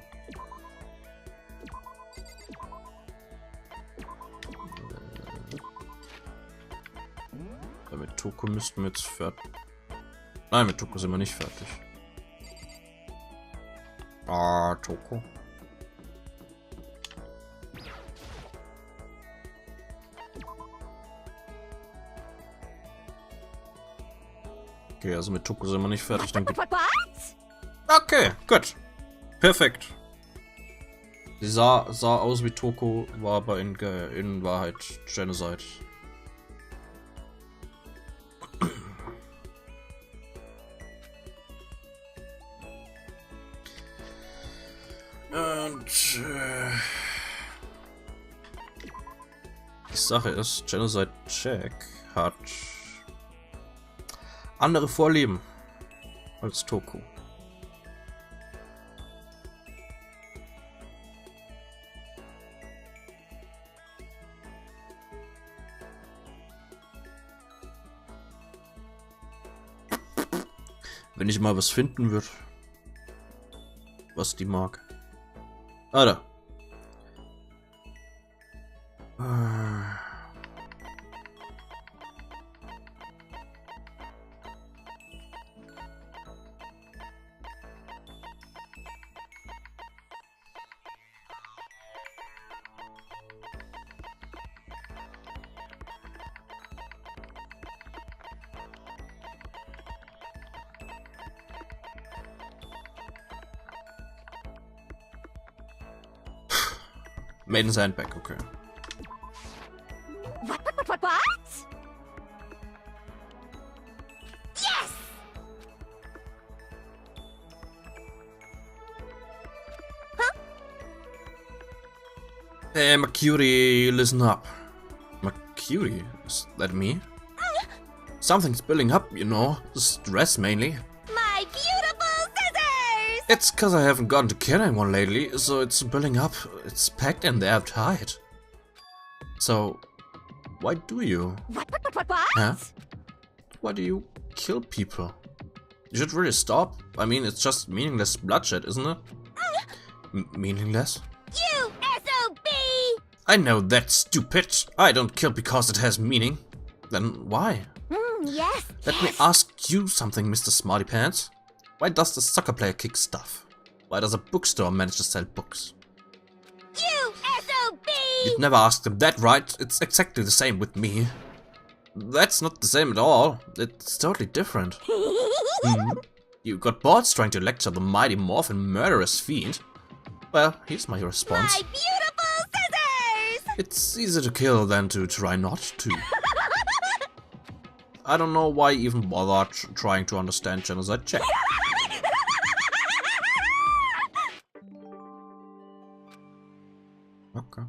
Mit Toko müssten wir jetzt fertig. Nein, mit Toko sind wir nicht fertig. Ah, Toko. Okay, also mit Toko sind wir nicht fertig. Dann okay, gut. Perfekt. Sie sah aus wie Toko, war aber in Wahrheit Genocide. Und Sache ist, Genocide Jack hat andere Vorlieben als Toku. Wenn ich mal was finden würde, was die mag. Ah, da. Maiden's Handbag, okay. What? Yes! Huh? Hey, Mercury, listen up. Mercury? Is that me? Something's building up, you know. Stress mainly. My beautiful scissors! It's cause I haven't gotten to kill anyone lately, so it's building up. It's packed and they're tight. So, why do you? What? Huh? Why do you kill people? You should really stop. I mean, it's just meaningless bloodshed, isn't it? Meaningless? You SOB! I know that's stupid. I don't kill because it has meaning. Then why? Yes. Let me ask you something, Mr. Smarty Pants. Why does the soccer player kick stuff? Why does a bookstore manage to sell books? You SOB! You'd never asked them that, right? It's exactly the same with me. That's not the same at all. It's totally different. You got bored trying to lecture the mighty morphin murderous fiend. Well, here's my response. My beautiful scissors! It's easier to kill than to try not to. I don't know why you even bother trying to understand Genocide Jack. Okay.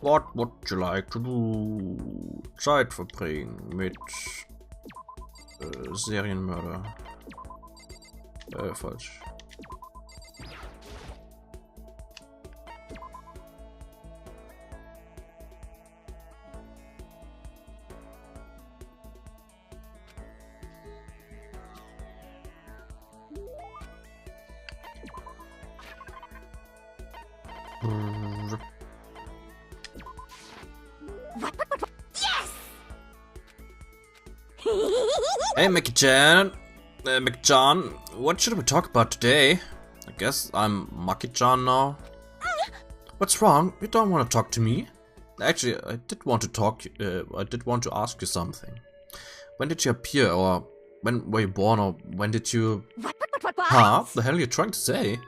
What would you like to do? Zeit verbringen mit Serienmörder. Falsch. Yes! Hey, Mickey-chan. Mickey-chan, what should we talk about today? I guess I'm Maki-chan now. What's wrong? You don't want to talk to me? Actually, I did want to talk. I did want to ask you something. When did you appear, or when were you born, or when did you? What? Huh? The hell are you trying to say?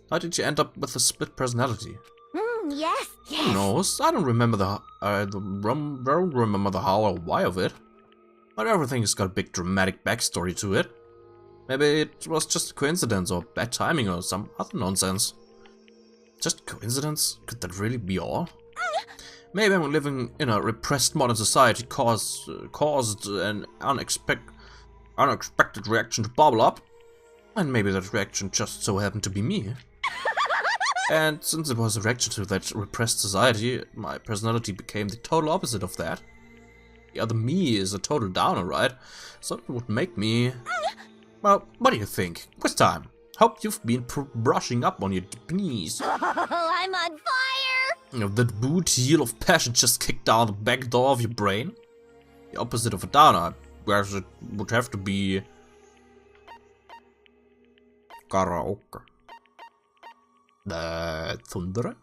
How did you end up with a split personality? Yes. Who knows? I don't remember don't remember the how or why of it. But everything's got a big dramatic backstory to it. Maybe it was just a coincidence or bad timing or some other nonsense. Just coincidence? Could that really be all? Maybe I'm living in a repressed modern society caused an unexpected reaction to bubble up. And maybe that reaction just so happened to be me. And since it was a reaction to that repressed society, my personality became the total opposite of that. The other me is a total downer, right? So it would make me... Well, what do you think? Quiz time. Hope you've been brushing up on your Japanese. Oh, I'm on fire! You know, that boot heel of passion just kicked down the back door of your brain? The opposite of a downer, whereas it would have to be... Karaoke. The Thunder?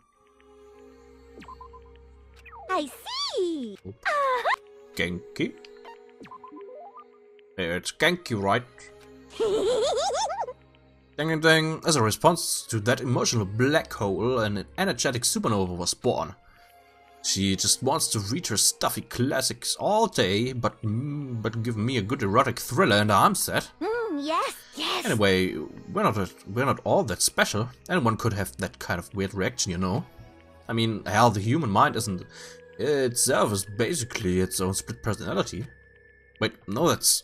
I see! Genki? It's Genki, right? Ding ding ding. As a response to that emotional black hole, an energetic supernova was born. She just wants to read her stuffy classics all day, but give me a good erotic thriller and I'm set. Yes, yes. Anyway, we're not all that special. Anyone could have that kind of weird reaction, you know. I mean, hell, the human mind isn't itself is basically its own split personality. Wait, no, that's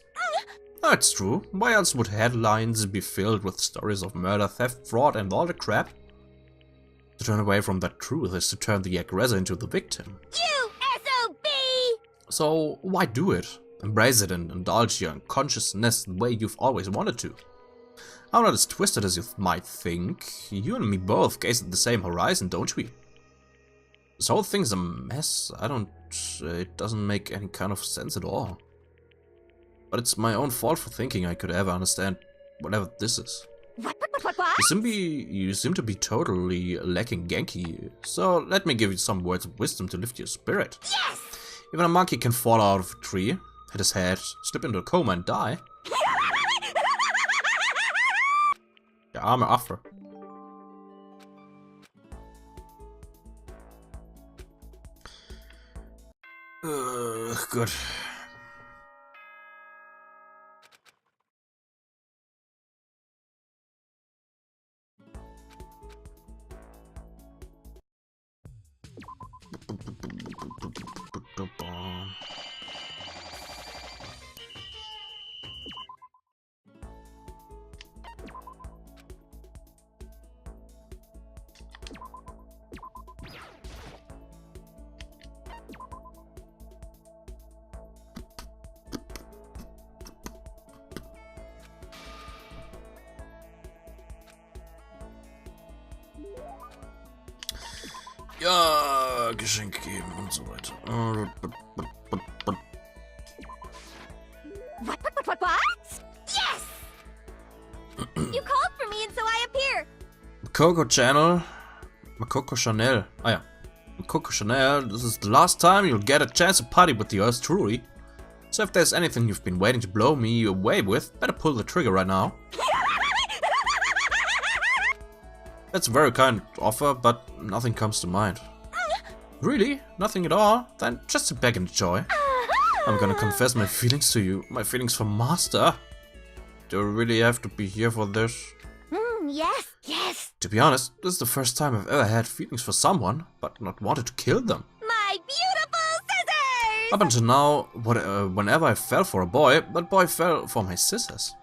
true. Why else would headlines be filled with stories of murder, theft, fraud, and all the crap? To turn away from that truth is to turn the aggressor into the victim. You SOB! So why do it? Embrace it and indulge your unconsciousness the way you've always wanted to. I'm not as twisted as you might think. You and me both gaze at the same horizon, don't we? This whole thing's a mess. It doesn't make any kind of sense at all. But it's my own fault for thinking I could ever understand whatever this is. What? You seem to be totally lacking Genki, so let me give you some words of wisdom to lift your spirit. Yes! Even a monkey can fall out of a tree, hit his head, slip into a coma and die. Der arme Affe. Good. Ja, Geschenke geben und so weiter. What? Yes! You called for me and so I appear. Makoko Chanel. Ah ja. Makoko Chanel, this is the last time you'll get a chance to party with yours truly. So if there's anything you've been waiting to blow me away with, better pull the trigger right now. That's a very kind offer, but nothing comes to mind. Really? Nothing at all? Then just sit back and enjoy. I'm gonna confess my feelings to you. My feelings for Master. Do I really have to be here for this? Yes. To be honest, this is the first time I've ever had feelings for someone, but not wanted to kill them. My beautiful scissors! Up until now, whenever I fell for a boy, that boy fell for my scissors.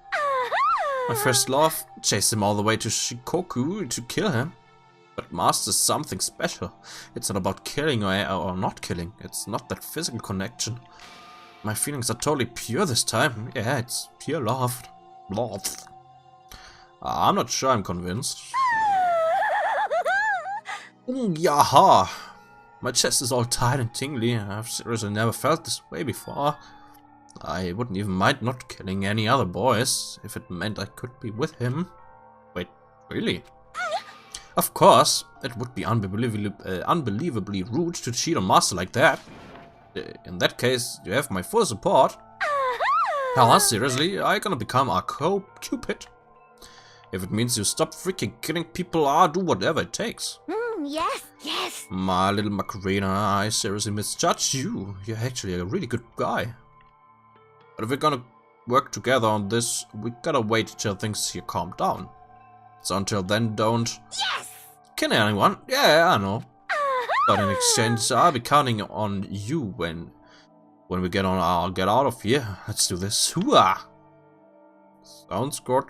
My first love chased him all the way to Shikoku to kill him. But Master's something special. It's not about killing or not killing. It's not that physical connection. My feelings are totally pure this time. Yeah, it's pure love. I'm not sure I'm convinced. Yaha! My chest is all tight and tingly. I've seriously never felt this way before. I wouldn't even mind not killing any other boys if it meant I could be with him. Wait, really? Of course, it would be unbelievably rude to cheat on Master like that. In that case, you have my full support. Hell, seriously, I'm gonna become a Cupid. If it means you stop freaking killing people, I'll do whatever it takes. Yes. My little Macarena, I seriously misjudged you. You're actually a really good guy. But if we're gonna work together on this, we gotta wait till things here calm down. So until then, don't kill anyone. Yeah, I know. But in exchange, I'll be counting on you when we get on. I'll get out of here. Let's do this. Hooah! Sounds good.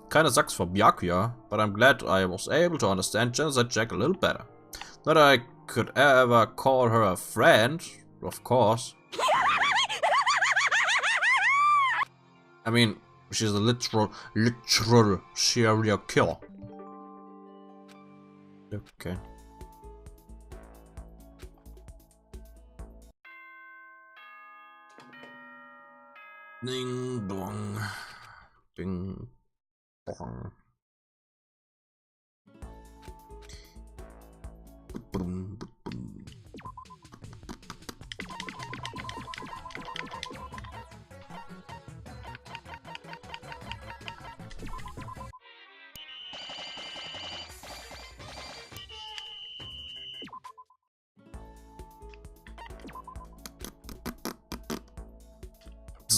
Kinda sucks for Byakuya, but I'm glad I was able to understand Genocide Jack a little better. Not that I could ever call her a friend, of course. I mean, she's a literal serial killer. Okay. Ding dong. Ding dong. Boom, boom. 「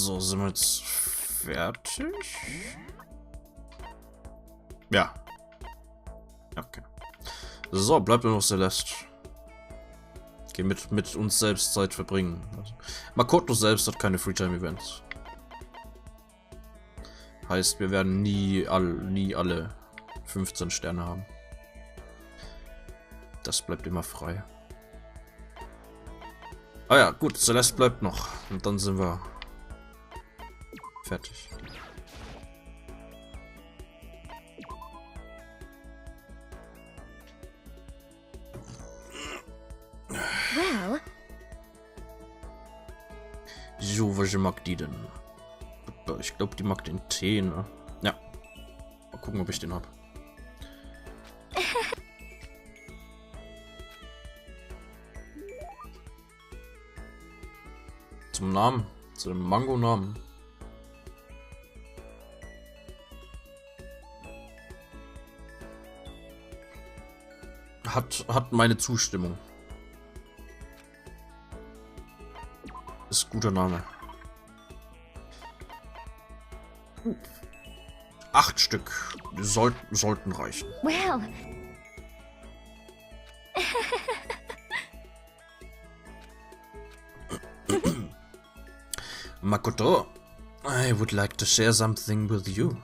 So, sind wir jetzt fertig? Ja. Okay. So, bleibt nur noch Celeste. Okay, mit uns selbst Zeit verbringen. Also, Makoto selbst hat keine Freetime-Events. Heißt, wir werden nie alle 15 Sterne haben. Das bleibt immer frei. Ah ja, gut, Celeste bleibt noch. Und dann sind wir fertig. Well. So, welche mag die denn? Ich glaube, die mag den Tee, ne? Ja. Mal gucken, ob ich den habe. Zum Namen. Zu dem Mango-Namen. Hat meine Zustimmung. Ist ein guter Name. 8 Stück. Sollten reichen. Well. Makoto, I would like to share something with you.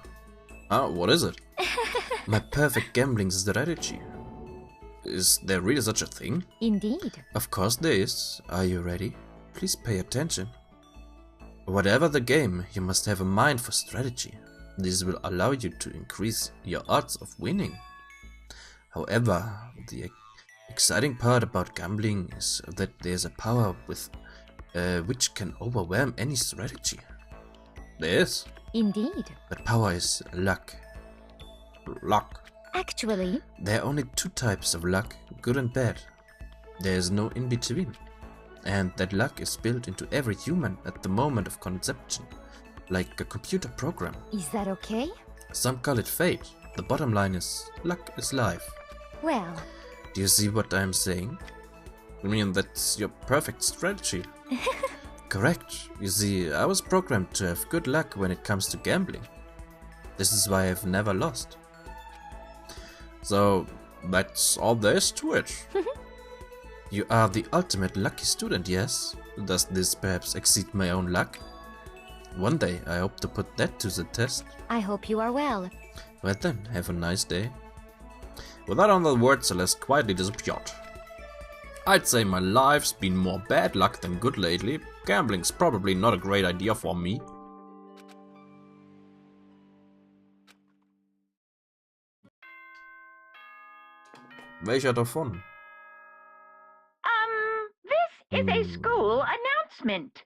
Ah, what is it? My perfect gambling strategy. Is there really such a thing? Indeed. Of course there is. Are you ready? Please pay attention. Whatever the game, you must have a mind for strategy. This will allow you to increase your odds of winning. However, the exciting part about gambling is that there's a power which can overwhelm any strategy. There is. Indeed. That power is luck. Luck. Actually, There are only 2 types of luck, good and bad. There is no in between. And that luck is built into every human at the moment of conception, like a computer program. is that okay? Some call it fate. The bottom line is, luck is life. Well, Do you see what I'm saying? I mean, that's your perfect strategy. Correct. You see, I was programmed to have good luck when it comes to gambling. This is why I've never lost. So, that's all there is to it. You are the ultimate lucky student, yes? Does this perhaps exceed my own luck? One day, I hope to put that to the test. I hope you are well. Well then, have a nice day. With that on the word, Celeste quietly disappeared. I'd say my life's been more bad luck than good lately. Gambling's probably not a great idea for me. Welcher davon? This is a school announcement.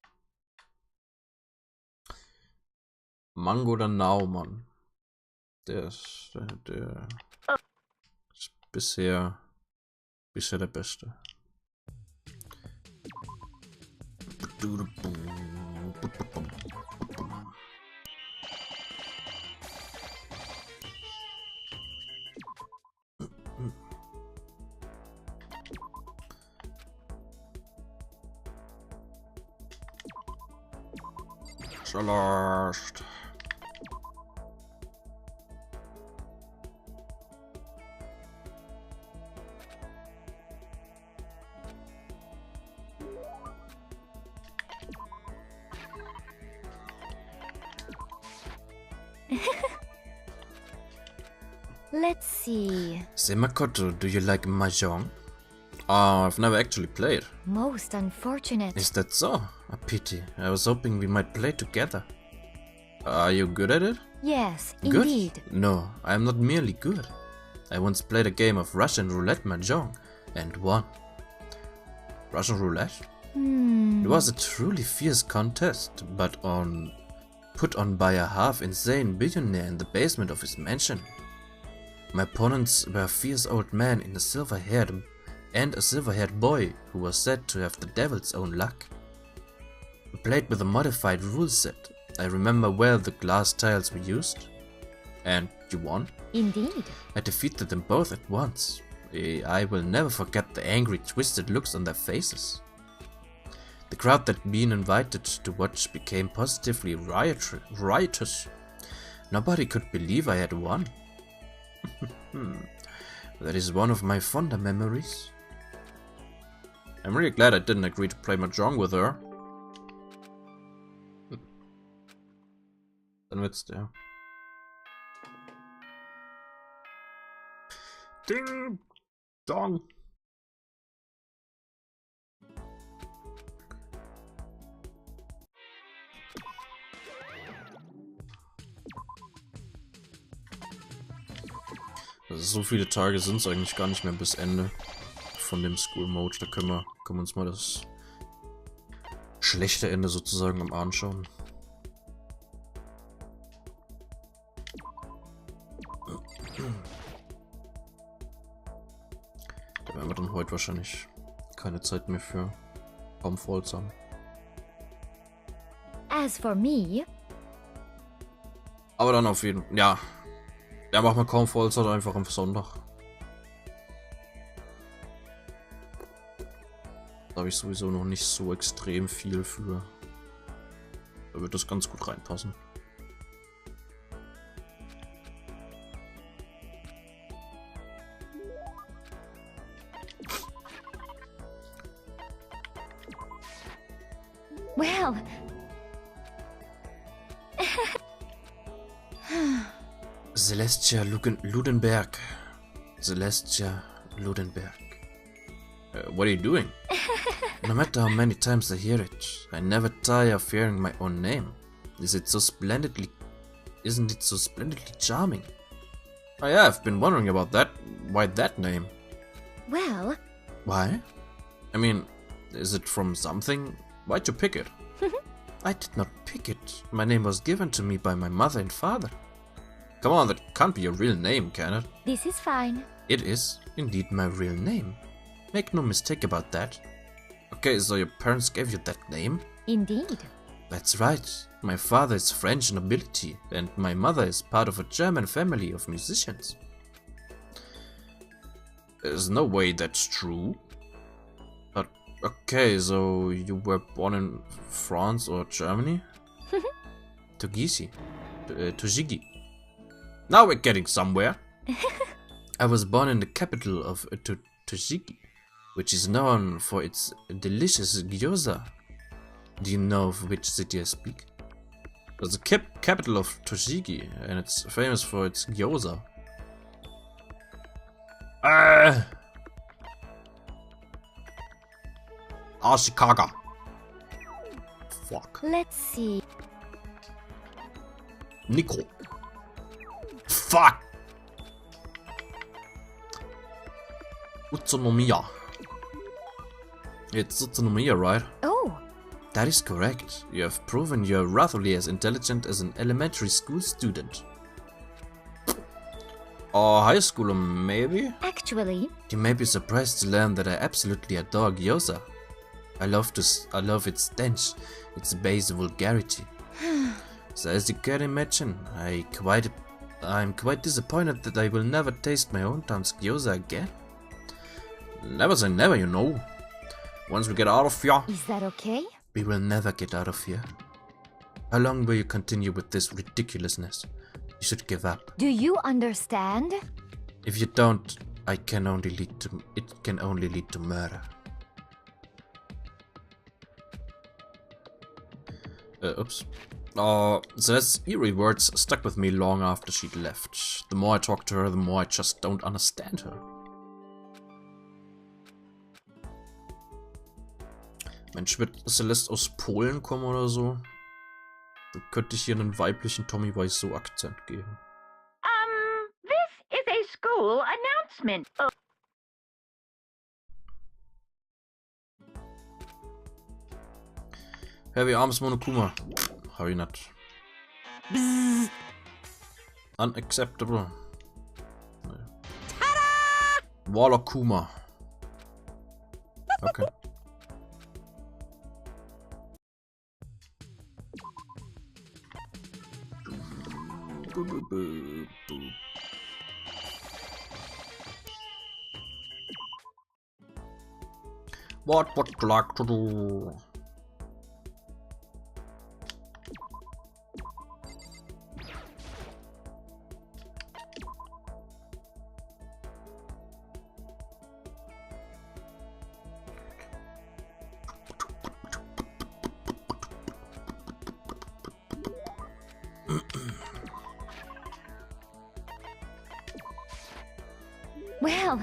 Mango oder Naumann? Der ist bisher der Beste. Celeste. Let's see. Say Makoto, do you like Mahjong? I've never actually played. Most unfortunate. Is that so? A pity. I was hoping we might play together. Are you good at it? Yes, Good? indeed. No, I am not merely good. I once played a game of Russian roulette mahjong and won. Russian roulette? It was a truly fierce contest, but put on by a half-insane billionaire in the basement of his mansion. My opponents were a fierce old man and a silver-haired boy who was said to have the devil's own luck. We played with a modified rule set. I remember well the glass tiles we used. And you won? Indeed. I defeated them both at once. I will never forget the angry, twisted looks on their faces. The crowd that been invited to watch became positively riotous. Nobody could believe I had won. That is one of my fonder memories. I'm really glad I didn't agree to play mahjong with her. Dann wird's der. Ding Dong. Also so viele Tage sind es eigentlich gar nicht mehr bis Ende von dem School Mode. Da können wir uns mal das schlechte Ende sozusagen am anschauen. Da werden wir dann heute wahrscheinlich keine Zeit mehr für Baumfalls haben. As for me, Aber dann auf jeden Fall, ja. Ja, machen wir kaum Vollzeit einfach am Sonntag. Da habe ich sowieso noch nicht so extrem viel für. Da wird das ganz gut reinpassen. well, Celestia Ludenberg. Celestia Ludenberg. What are you doing? No matter how many times I hear it, I never tire of hearing my own name. Isn't it so splendidly charming? Oh yeah, I've been wondering about that. Why that name? well, Why? I mean, is it from something? Why'd you pick it? I did not pick it. My name was given to me by my mother and father. Come on, that can't be your real name, can it? this is fine. It is indeed my real name. Make no mistake about that. Okay, so your parents gave you that name? Indeed. That's right. My father is French nobility, and my mother is part of a German family of musicians. There's no way that's true. But okay, so you were born in France or Germany? Togisi. Tojiki. Now we're getting somewhere. I was born in the capital of Tojiki, which is known for its delicious gyoza. Do you know of which city I speak? It's the capital of Tojiki, and it's famous for its gyoza. Ashikaga. Fuck. Let's see. Nico. Fuck. Utsunomiya. It's Utsunomiya, right? Oh, That is correct. You have proven you are roughly as intelligent as an elementary school student. Or high schooler, maybe? actually, You may be surprised to learn that I absolutely adore gyoza. I love its stench, its base vulgarity. So as you can imagine, I'm quite disappointed that I will never taste my hometown's gyoza again. Never say never, you know. Once we get out of here, is that okay? we will never get out of here. How long will you continue with this ridiculousness? You should give up. Do you understand? If you don't, it can only lead to murder. Oops. Celeste's eerie words stuck with me long after she'd left. The more I talk to her, the more I just don't understand her. Mensch, wird Celeste aus Polen kommen oder so? Dann könnte ich hier einen weiblichen Tommy Wiseau Akzent geben. This is a school announcement. Oh, Heavy Arms Monokuma. Hab ich nicht. Unacceptable. Wallakuma. Okay. What would you like to do? Well,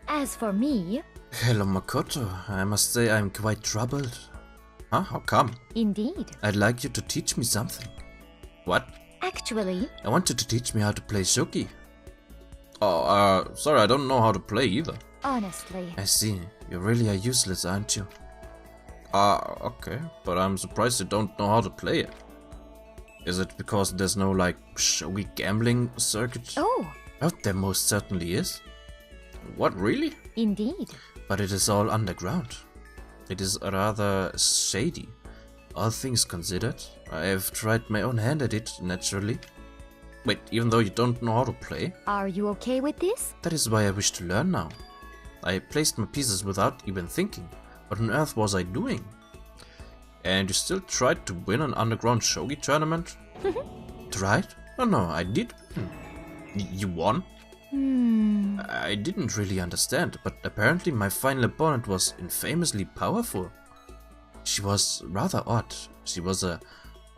as for me, Hello, Makoto. I must say I'm quite troubled. Huh? How come? indeed. I'd like you to teach me something. What? Actually, I want you to teach me how to play shogi. Oh, sorry, I don't know how to play either. honestly, I see. You really are useless, aren't you? Okay. But I'm surprised you don't know how to play it. Is it because there's no, like, shogi gambling circuit? oh, Oh, there most certainly is. What, really? indeed. But it is all underground. It is rather shady. All things considered, I have tried my own hand at it, naturally. Wait, even though you don't know how to play? Are you okay with this? That is why I wish to learn now. I placed my pieces without even thinking. What on earth was I doing? And you still tried to win an underground shogi tournament? Tried? Oh no, I did win. You won? I didn't really understand, but apparently my final opponent was infamously powerful. She was rather odd. She was a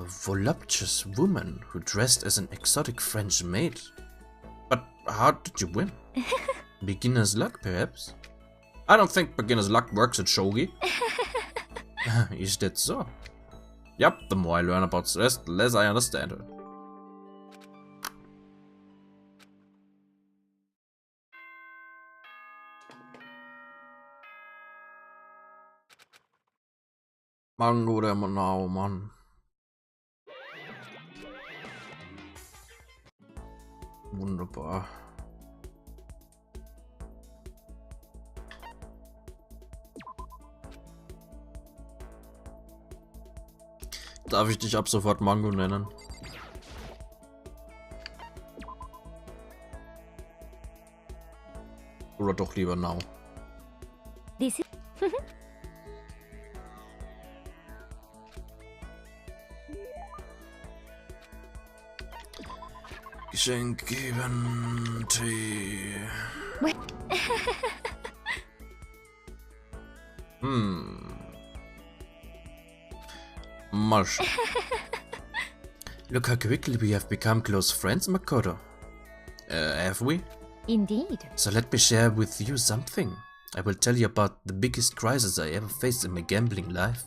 voluptuous woman who dressed as an exotic French maid. But how did you win? Beginner's luck, perhaps? I don't think beginner's luck works at shogi. Is that so? Yep, the more I learn about Celeste, the less I understand her. Mango der Manau, Mann. Wunderbar. Darf ich dich ab sofort Mango nennen? Oder doch lieber Nau? This is Geschenk geben, Tee. Mal schauen. Look how quickly we have become close friends, Makoto. Have we? indeed. So let me share with you something. I will tell you about the biggest crisis I ever faced in my gambling life.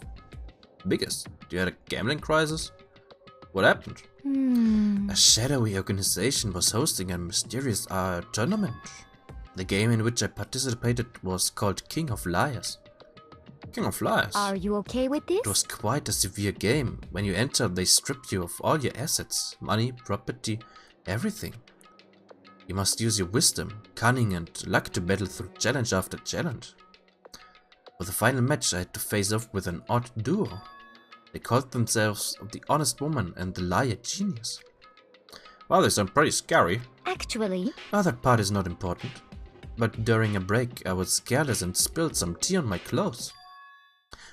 Biggest? You had a gambling crisis? What happened? A shadowy organization was hosting a mysterious tournament. The game in which I participated was called King of Liars. King of Liars? Are you okay with this? It was quite a severe game. When you enter, they strip you of all your assets, money, property, everything. You must use your wisdom, cunning and luck to battle through challenge after challenge. For the final match, I had to face off with an odd duo. They called themselves the Honest Woman and the Liar Genius. Well, they sound pretty scary. Actually, Well, that part is not important. But during a break, I was careless and spilled some tea on my clothes.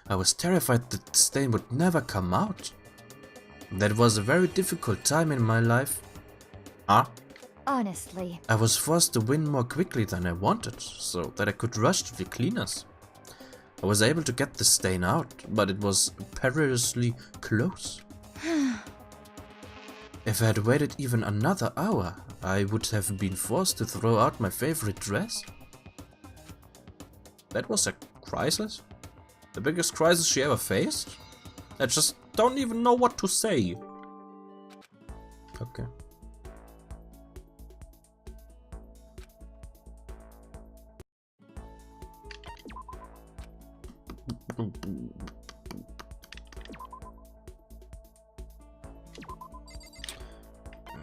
I was terrified that the stain would never come out. That was a very difficult time in my life. Huh? honestly, I was forced to win more quickly than I wanted, so that I could rush to the cleaners. I was able to get the stain out, but it was perilously close. If I had waited even another hour, I would have been forced to throw out my favorite dress. That was a crisis? The biggest crisis she ever faced? I just don't even know what to say. Okay.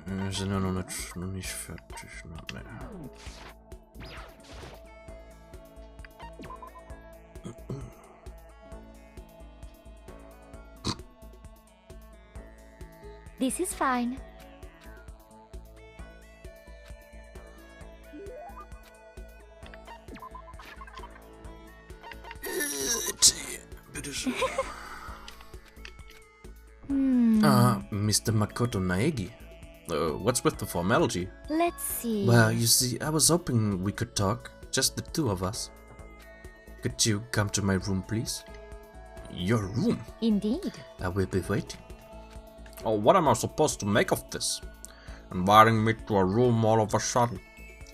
Wir sind ja noch nicht fertig. Nee. this is fine. Bitteschön. Mr. Makoto Naegi. What's with the formality? Let's see. Well, you see, I was hoping we could talk, just the two of us. Could you come to my room, please? Your room? Indeed. I will be waiting. Oh, what am I supposed to make of this? Inviting me to a room all of a sudden.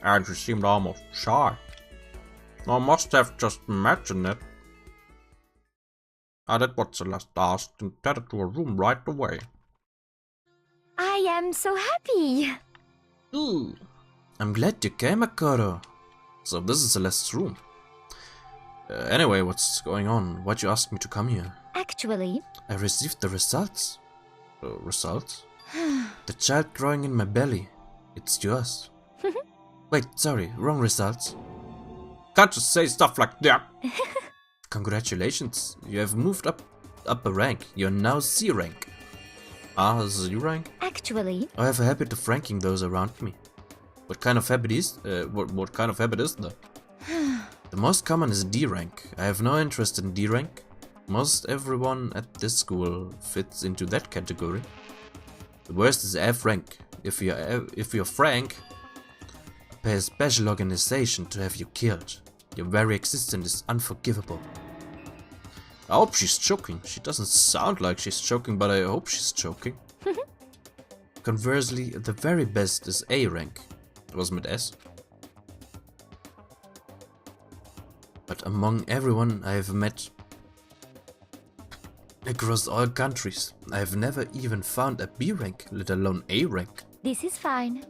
And she seemed almost shy. I must have just imagined it. I did what Celeste asked and headed to a room right away. I am so happy. Ooh. I'm glad you came, Makoto. So this is Celeste's room. Anyway, what's going on? Why'd you ask me to come here? Actually, I received the results. Results? The child growing in my belly. It's yours. Wait, sorry, wrong results. Can't you say stuff like that? Congratulations, you have moved up a rank. You're now C rank. Ah, Z rank? actually, I have a habit of ranking those around me. What kind of habit is what kind of habit is that? The most common is D rank. I have no interest in D rank. Most everyone at this school fits into that category. The worst is F rank. If you're Frank, pay a special organization to have you killed. Your very existence is unforgivable. I hope she's choking. She doesn't sound like she's choking, but I hope she's choking. Conversely, the very best is A rank. It was with S. But among everyone I have met across all countries, I have never even found a B rank, let alone A rank. this is fine.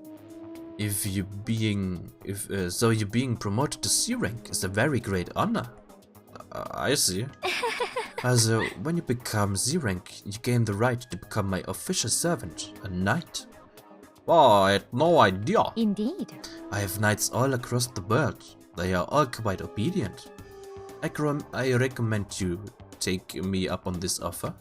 So you being promoted to C rank is a very great honor. I see. Also, when you become Z rank, you gain the right to become my official servant, a knight. Oh, I had no idea. Indeed. I have knights all across the world. They are all quite obedient. I recommend you take me up on this offer.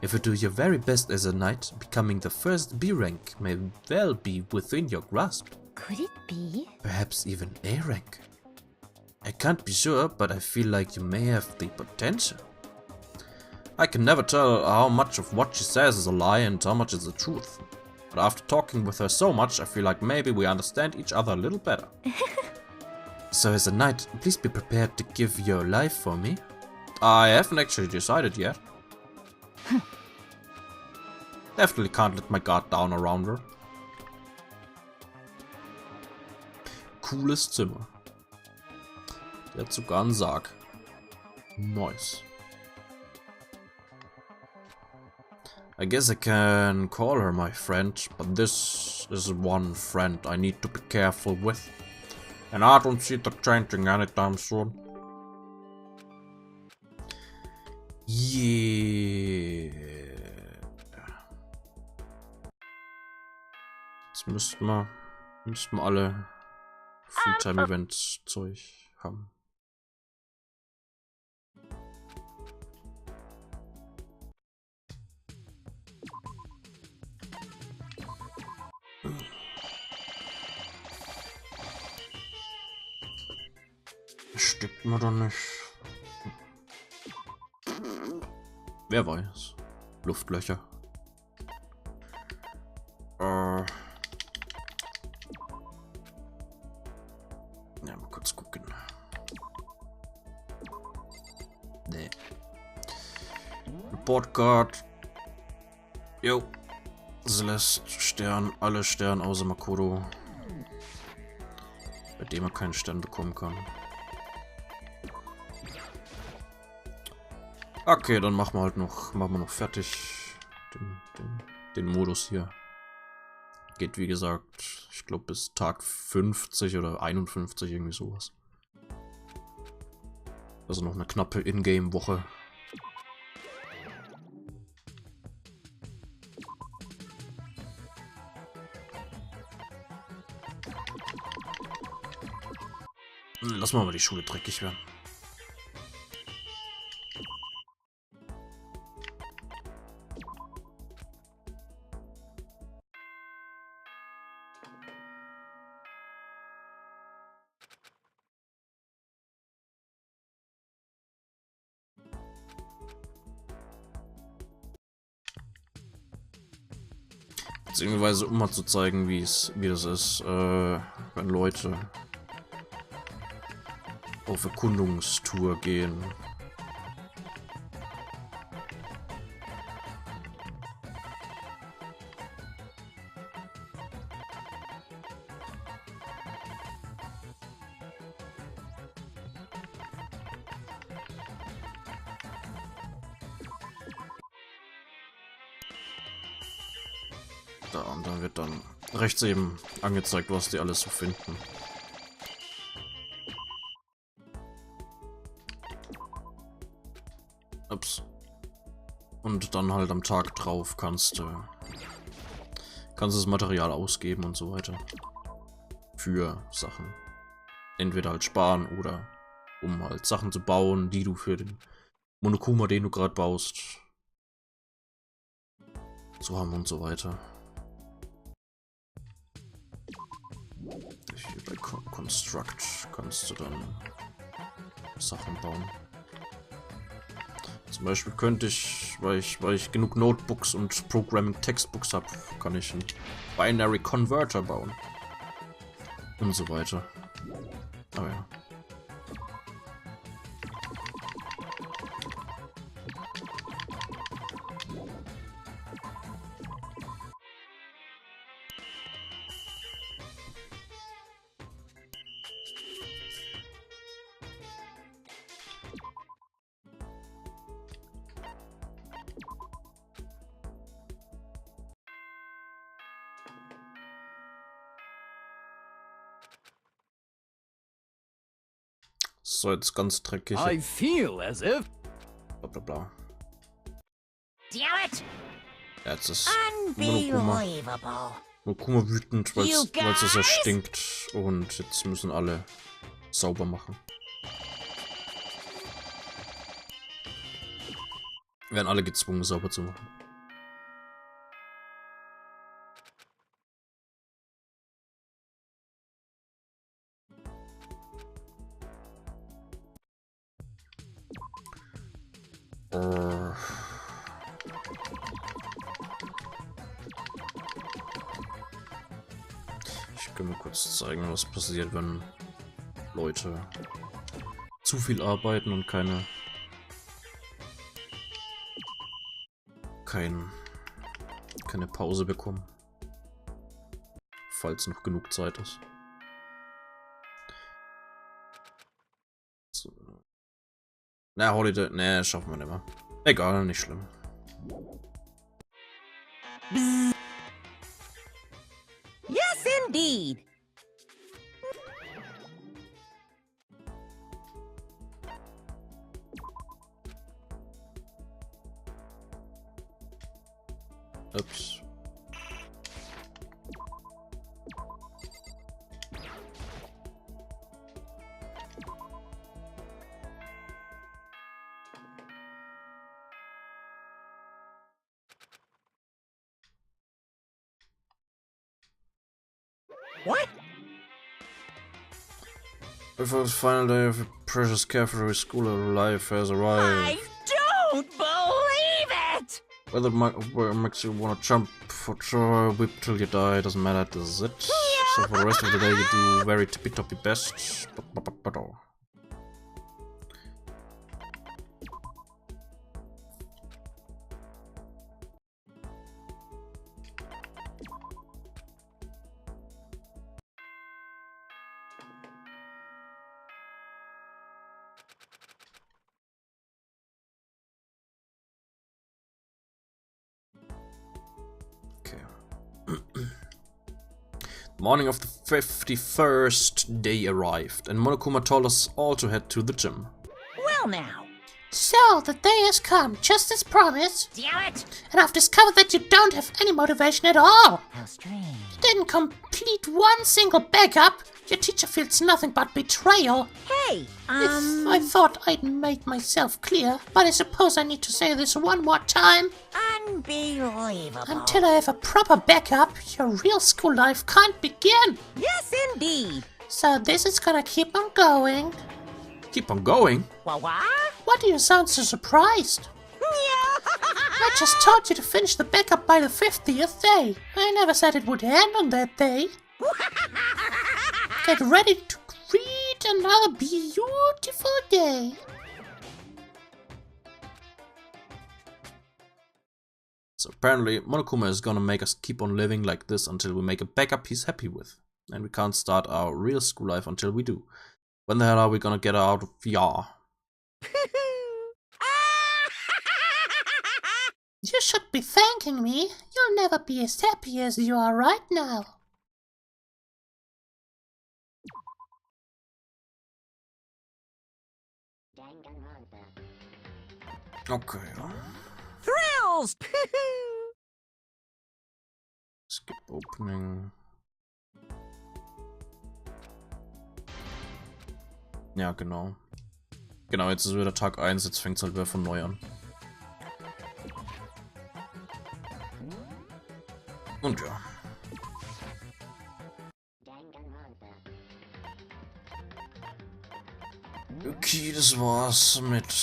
If you do your very best as a knight, becoming the first B rank may well be within your grasp. Could it be? Perhaps even A rank. I can't be sure, but I feel like you may have the potential. I can never tell how much of what she says is a lie and how much is the truth. But after talking with her so much, I feel like maybe we understand each other a little better. So as a knight, please be prepared to give your life for me. I haven't actually decided yet. Definitely can't let my guard down around her. Cooles Zimmer. Der hat sogar einen Sarg. Nice. I guess I can call her my friend, but this is one friend I need to be careful with. And I don't see that changing anytime soon. Yeah. Jetzt müssten wir alle Freetime-Events Zeug haben. Steckt man doch nicht. Wer weiß. Luftlöcher. Ja, mal kurz gucken. Nee. Report Card. Jo. Celeste, Stern, alle Sterne außer Makoto. Bei dem er keinen Stern bekommen kann. Okay, dann machen wir noch fertig den Modus hier. Geht wie gesagt, ich glaube bis Tag 50 oder 51, irgendwie sowas. Also noch eine knappe Ingame-Woche. Lass mal die Schule dreckig werden. Beziehungsweise um mal zu zeigen, wie das ist, wenn Leute auf Erkundungstour gehen. Da, und dann wird dann rechts eben angezeigt, was die alles so finden. Ups. Und dann halt am Tag drauf kannst du das Material ausgeben und so weiter. Für Sachen. Entweder halt sparen oder um halt Sachen zu bauen, die du für den Monokuma, den du gerade baust, zu haben und so weiter. Hier bei Construct kannst du dann Sachen bauen. Zum Beispiel könnte ich, weil ich genug Notebooks und Programming Textbooks habe, kann ich einen Binary Converter bauen. Und so weiter. Oh ja. So, jetzt ganz dreckig. I feel as if. Bla bla bla. Damn it! Ja, jetzt ist Unbelievable. Monokuma wütend, weil You es sehr guys? stinkt. Und jetzt müssen alle sauber machen. Werden alle gezwungen, sauber zu machen. Ich kann mir kurz zeigen, was passiert, wenn Leute zu viel arbeiten und keine Pause bekommen. Falls noch genug Zeit ist. So. Na, Holiday. Ne, schaffen wir nicht mehr. Egal, nicht schlimm. Yes, indeed. Ups. What? Before the final day of your precious carefree school life has arrived. I don't believe it! Whether it makes you want to jump for joy, whip till you die, doesn't matter, this is it. So for the rest of the day you do very tippy-toppy best. The morning of the 51st day arrived, and Monokuma told us all to head to the gym. Well now. So, the day has come, just as promised, Damn it! and I've discovered that you don't have any motivation at all. How strange. You didn't complete one single backup. Your teacher feels nothing but betrayal. Hey, If I thought I'd made myself clear, but I suppose I need to say this one more time. unbelievable. Until I have a proper backup, your real school life can't begin. Yes, indeed. So this is gonna keep on going. Keep on going? What? Why do you sound so surprised? I just told you to finish the backup by the 50th day. I never said it would end on that day. Get ready to greet another beautiful day. So apparently Monokuma is gonna make us keep on living like this until we make a backup he's happy with. And we can't start our real school life until we do. When the hell are we gonna get out of VR? You should be thanking me. You'll never be as happy as you are right now. Okay, ja. Thrills! Skip Opening. Ja, genau. Genau, jetzt ist wieder Tag 1, jetzt fängt es halt wieder von neu an. Und ja. Okay, das war's mit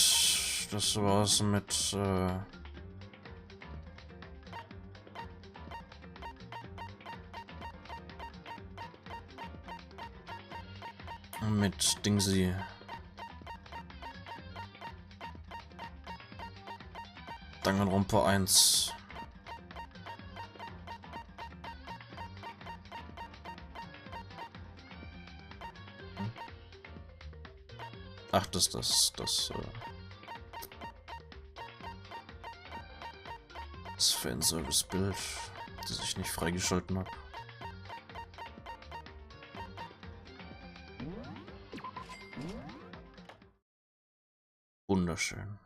Dingsy. Danganronpa 1. Ach, das Fanservice-Bild, das ich nicht freigeschalten habe. Wunderschön.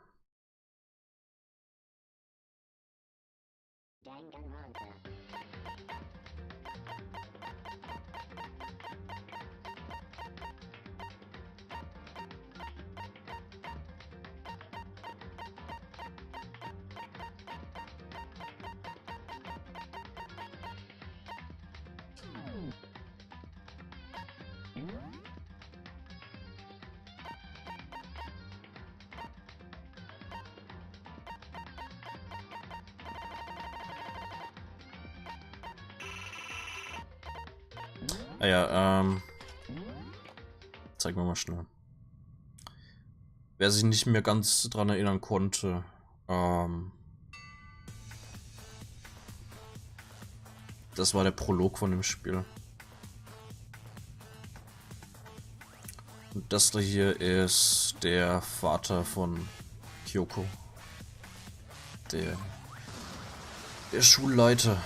Ah ja, zeigen wir mal schnell. Wer sich nicht mehr ganz dran erinnern konnte, das war der Prolog von dem Spiel. Und das da hier ist der Vater von Kyoko. Der Schulleiter.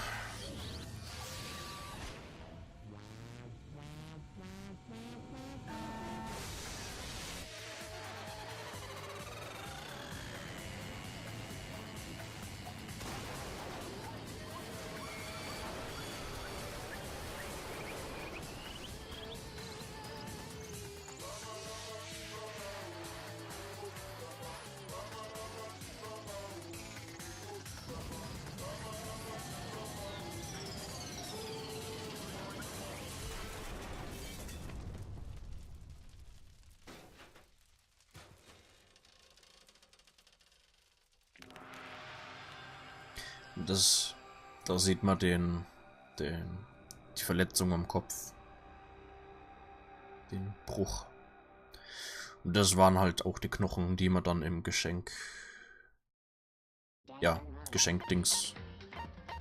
Da sieht man die Verletzung am Kopf. Den Bruch. Und das waren halt auch die Knochen, die man dann im Geschenkdings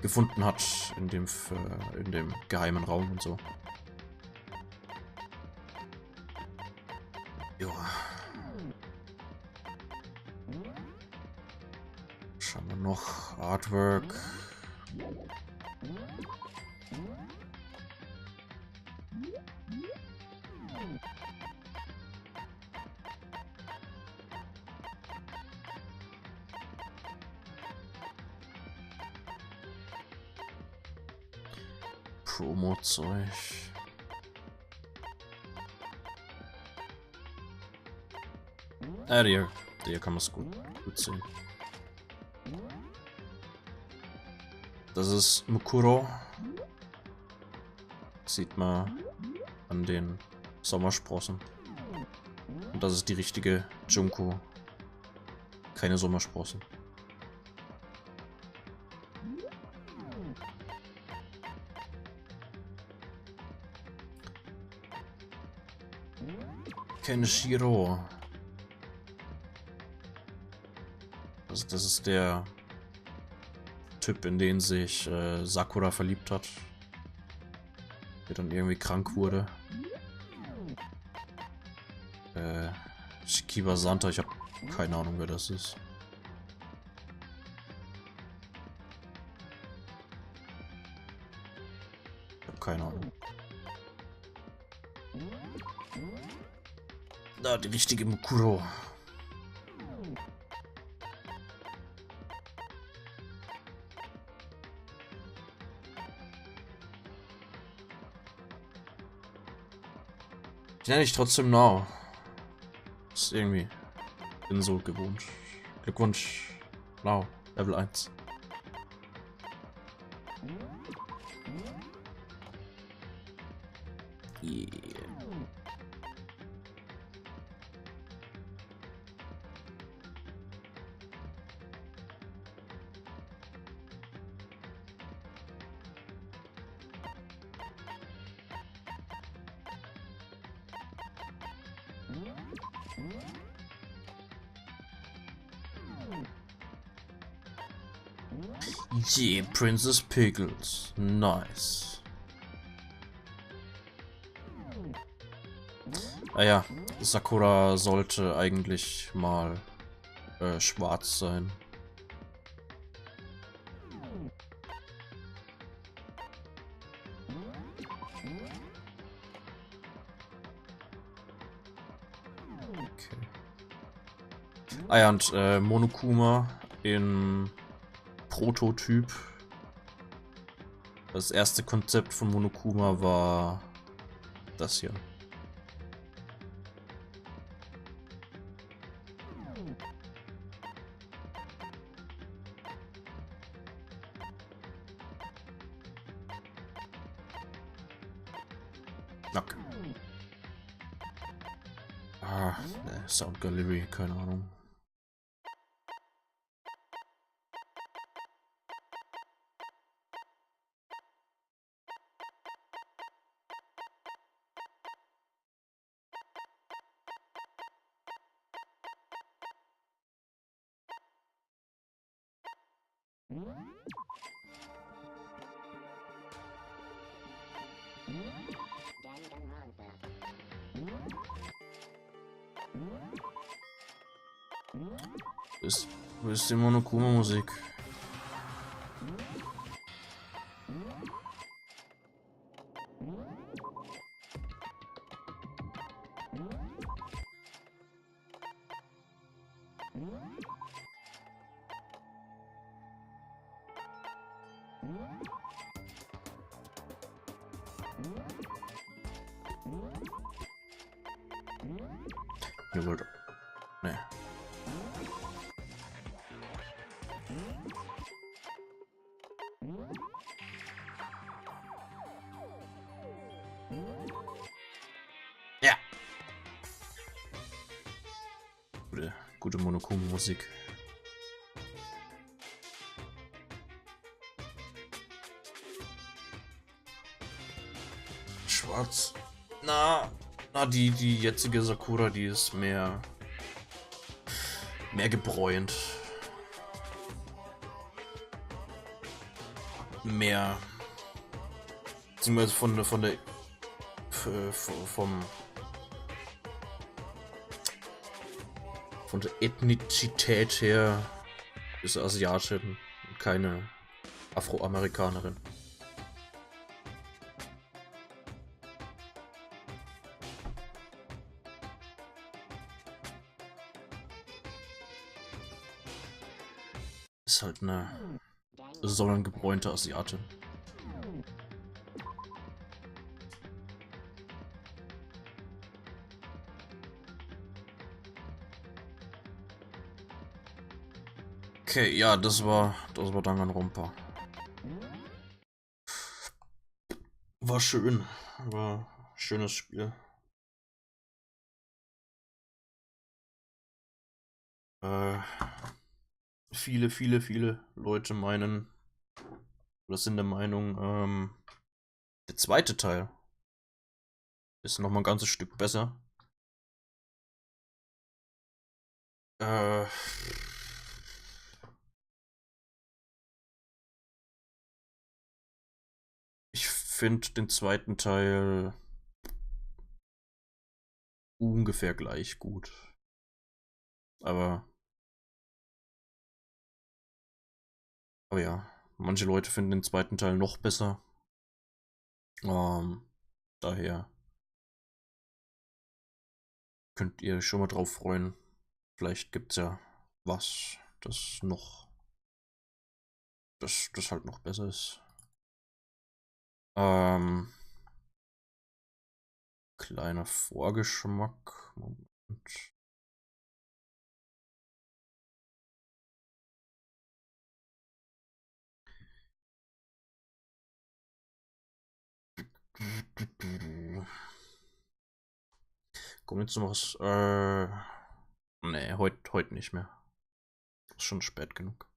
gefunden hat. In dem geheimen Raum und so. Ja. Schauen wir noch. Artwork. Promo-Zeug. Hier kann man es gut sehen. Das ist Mukuro. Sieht man an den Sommersprossen. Und das ist die richtige Junko. Keine Sommersprossen. Kenshiro. Also das ist der Typ, in den sich Sakura verliebt hat. Der dann irgendwie krank wurde. Shikiba Santa, ich habe keine Ahnung, wer das ist. keine Ahnung. Da, die richtige Mukuro. Die nenne ich trotzdem Now. Ist irgendwie. Bin so gewohnt. Glückwunsch. Now. Level 1. Yeah. Yeah, Princess Pickles. Nice. Ah ja, Sakura sollte eigentlich mal schwarz sein. Okay. Ah ja, und Monokuma in Prototyp. Das erste Konzept von Monokuma war das hier. Okay. Ah, ne, Sound Gallery, keine Ahnung. Wo ist die Monokuma-Musik? Jawohl. Nee. Ja. Gute Monokuma-Musik. Schwarz. Na, die jetzige Sakura, die ist mehr gebräunt. Mehr. Beziehungsweise von der von der Ethnizität her ist Asiatin und keine Afroamerikanerin. Ist halt eine sonnengebräunte Asiatin. Okay, ja, das war Danganronpa. War schön. War ein schönes Spiel. Viele Leute meinen, oder sind der Meinung, der zweite Teil ist noch mal ein ganzes Stück besser. Ich finde den zweiten Teil ungefähr gleich gut. Aber ja, manche Leute finden den zweiten Teil noch besser. Daher könnt ihr euch schon mal drauf freuen. Vielleicht gibt's ja was, das halt noch besser ist. Kleiner Vorgeschmack. Moment. Kommt jetzt noch was? Nee, heute nicht mehr. Ist schon spät genug.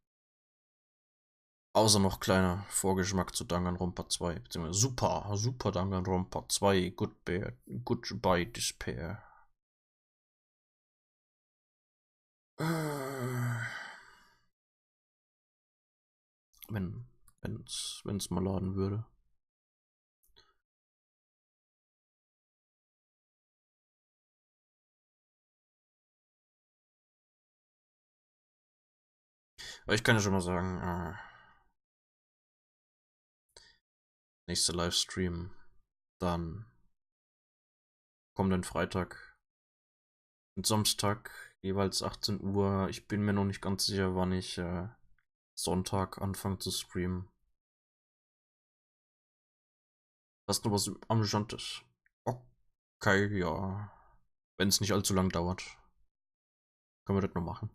Außer noch kleiner Vorgeschmack zu Danganronpa 2, beziehungsweise super Danganronpa 2, Goodbye Despair. Wenn's mal laden würde. Aber ich kann ja schon mal sagen, nächster Livestream dann kommenden Freitag und Samstag jeweils 18 Uhr. Ich bin mir noch nicht ganz sicher, wann ich Sonntag anfange zu streamen. Hast du was Amüsantes? Okay, ja. Wenn es nicht allzu lang dauert, können wir das noch machen.